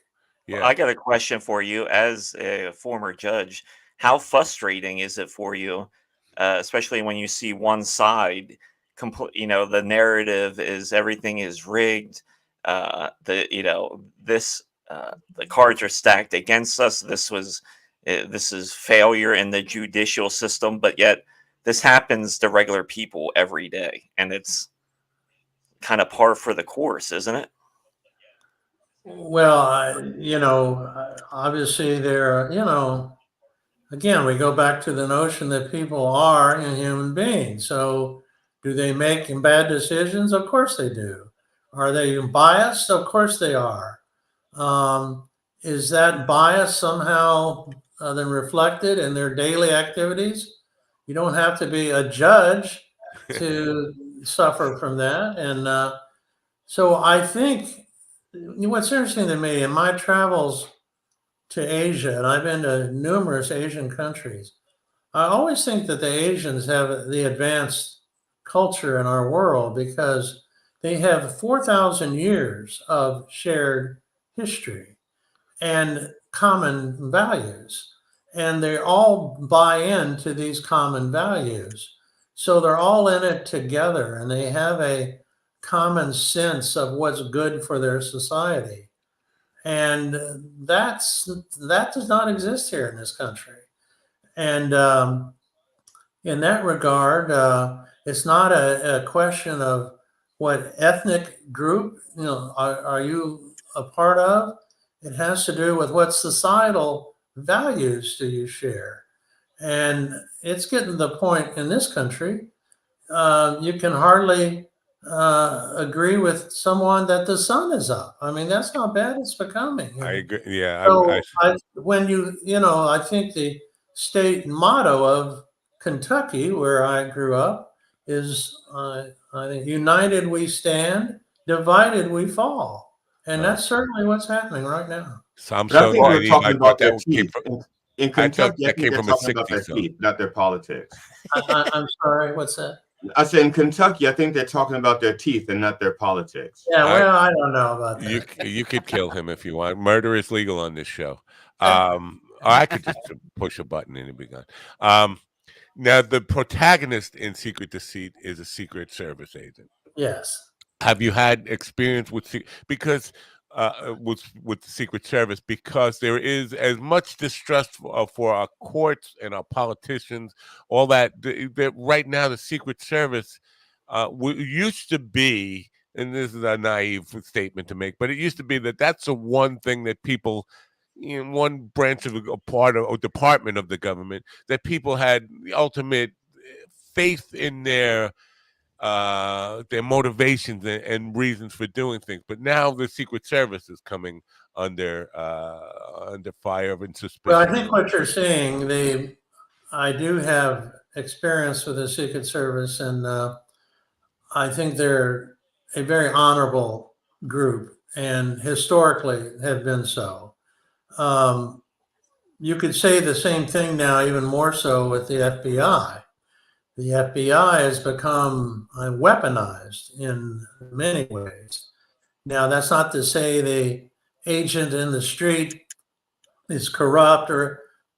Speaker 13: Well, I got a question for you as a former judge. How frustrating is it for you, especially when you see one side, the narrative is everything is rigged. The cards are stacked against us. This is failure in the judicial system, but yet this happens to regular people every day, and it's kind of par for the course, isn't it?
Speaker 22: Well, obviously there are, again, we go back to the notion that people are human beings. So do they make bad decisions? Of course they do. Are they biased? Of course they are. is that bias somehow then reflected in their daily activities? You don't have to be a judge to suffer from that. And so I think what's interesting to me in my travels to Asia, and I've been to numerous Asian countries, I always think that the Asians have the advanced culture in our world because they have 4,000 years of shared history and common values. And they all buy into these common values. So they're all in it together and they have a common sense of what's good for their society. And that does not exist here in this country. And in that regard, it's not a question of what ethnic group are you a part of. It has to do with what societal values do you share, and it's getting to the point in this country you can hardly agree with someone that the sun is up. I mean, that's how bad it's becoming.
Speaker 9: I agree. Yeah.
Speaker 22: So when I think the state motto of Kentucky, where I grew up, is I think united we stand, divided we fall, and that's certainly what's happening right now.
Speaker 9: So I'm
Speaker 11: But I
Speaker 9: so
Speaker 11: think we're
Speaker 9: naive.
Speaker 11: talking
Speaker 9: I
Speaker 11: about
Speaker 9: thought
Speaker 11: their
Speaker 9: that came
Speaker 11: teeth.
Speaker 9: from.
Speaker 11: In
Speaker 9: I thought
Speaker 11: Kentucky, I
Speaker 9: that
Speaker 11: think
Speaker 9: came
Speaker 11: they're
Speaker 9: from a
Speaker 11: talking about their
Speaker 9: 60s song.
Speaker 11: teeth, not their politics.
Speaker 22: I'm sorry, what's that?
Speaker 11: I said in Kentucky, I think they're talking about their teeth and not their politics.
Speaker 22: Yeah, well, I don't know about that.
Speaker 9: You could kill him if you want. Murder is legal on this show. Or I could just push a button and it'd be gone. Now, the protagonist in Secret Deceit is a Secret Service agent.
Speaker 22: Yes.
Speaker 9: Have you had experience with with the Secret Service? Because there is as much distrust for our courts and our politicians, all that. That right now, the Secret Service used to be, and this is a naive statement to make, but it used to be that that's the one thing that people in one branch of a part of or department of the government that people had the ultimate faith in their motivations and reasons for doing things. But now the Secret Service is coming under fire and suspicion.
Speaker 22: Well, I think what you're seeing, I do have experience with the Secret Service, and I think they're a very honorable group, and historically have been so. You could say the same thing now, even more so with the FBI. The FBI has become weaponized in many ways. Now, that's not to say the agent in the street is corrupt,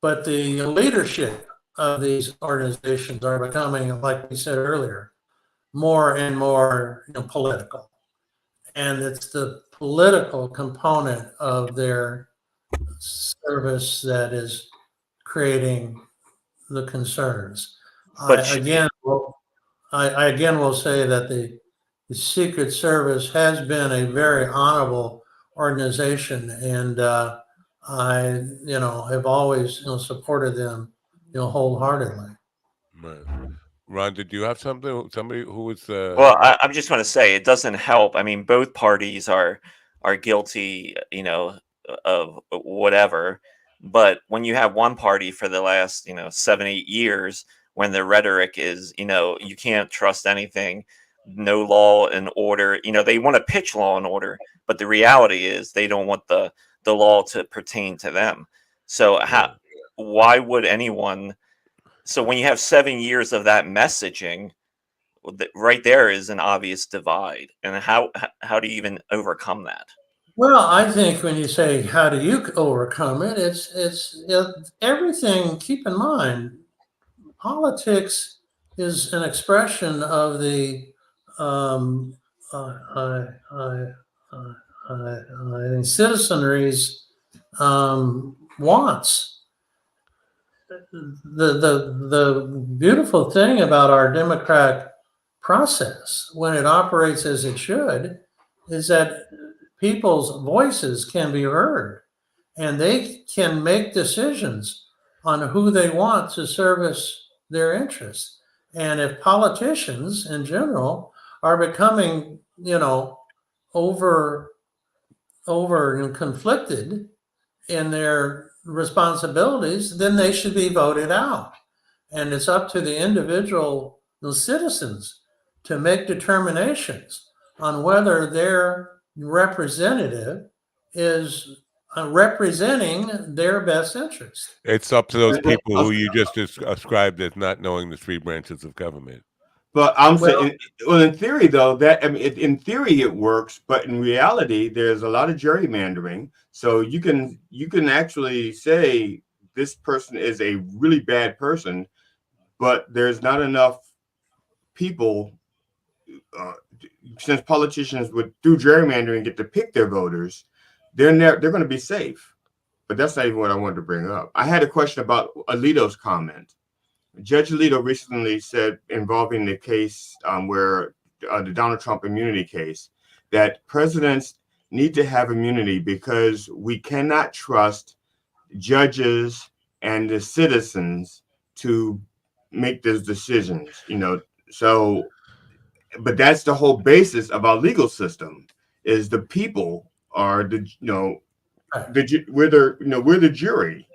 Speaker 22: but the leadership of these organizations are becoming, like we said earlier, more and more political. And it's the political component of their service that is creating the concerns.
Speaker 13: But
Speaker 22: I again will say that the Secret Service has been a very honorable organization, and I have always supported them wholeheartedly.
Speaker 9: Right. Ron, did you have somebody who was
Speaker 13: well, I'm just going to say it doesn't help. I mean, both parties are guilty, of whatever. But when you have one party for the last 7-8 years, when the rhetoric is you can't trust anything, no law and order, they want to pitch law and order, but the reality is they don't want the law to pertain to them. So why would anyone? So when you have 7 years of that messaging, right there is an obvious divide. And how do you even overcome that?
Speaker 22: Well, I think when you say how do you overcome it, it's everything. Keep in mind, politics is an expression of the citizenry's wants. The beautiful thing about our democratic process, when it operates as it should, is that people's voices can be heard and they can make decisions on who they want to service their interests. And if politicians in general are becoming, over conflicted in their responsibilities, then they should be voted out. And it's up to the individual citizens to make determinations on whether their representative is representing their best interest.
Speaker 9: It's up to those people who you just described as not knowing the three branches of government.
Speaker 11: But I'm saying, well, in theory, though, that I mean, in theory it works, but in reality, there's a lot of gerrymandering. So you can actually say this person is a really bad person, but there's not enough people. Since politicians would through gerrymandering get to pick their voters, they're going to be safe. But that's not even what I wanted to bring up. I had a question about Alito's comment. Judge Alito recently said, involving the case where the Donald Trump immunity case, that presidents need to have immunity because we cannot trust judges and the citizens to make those decisions. So, but that's the whole basis of our legal system: is the people are we're the jury.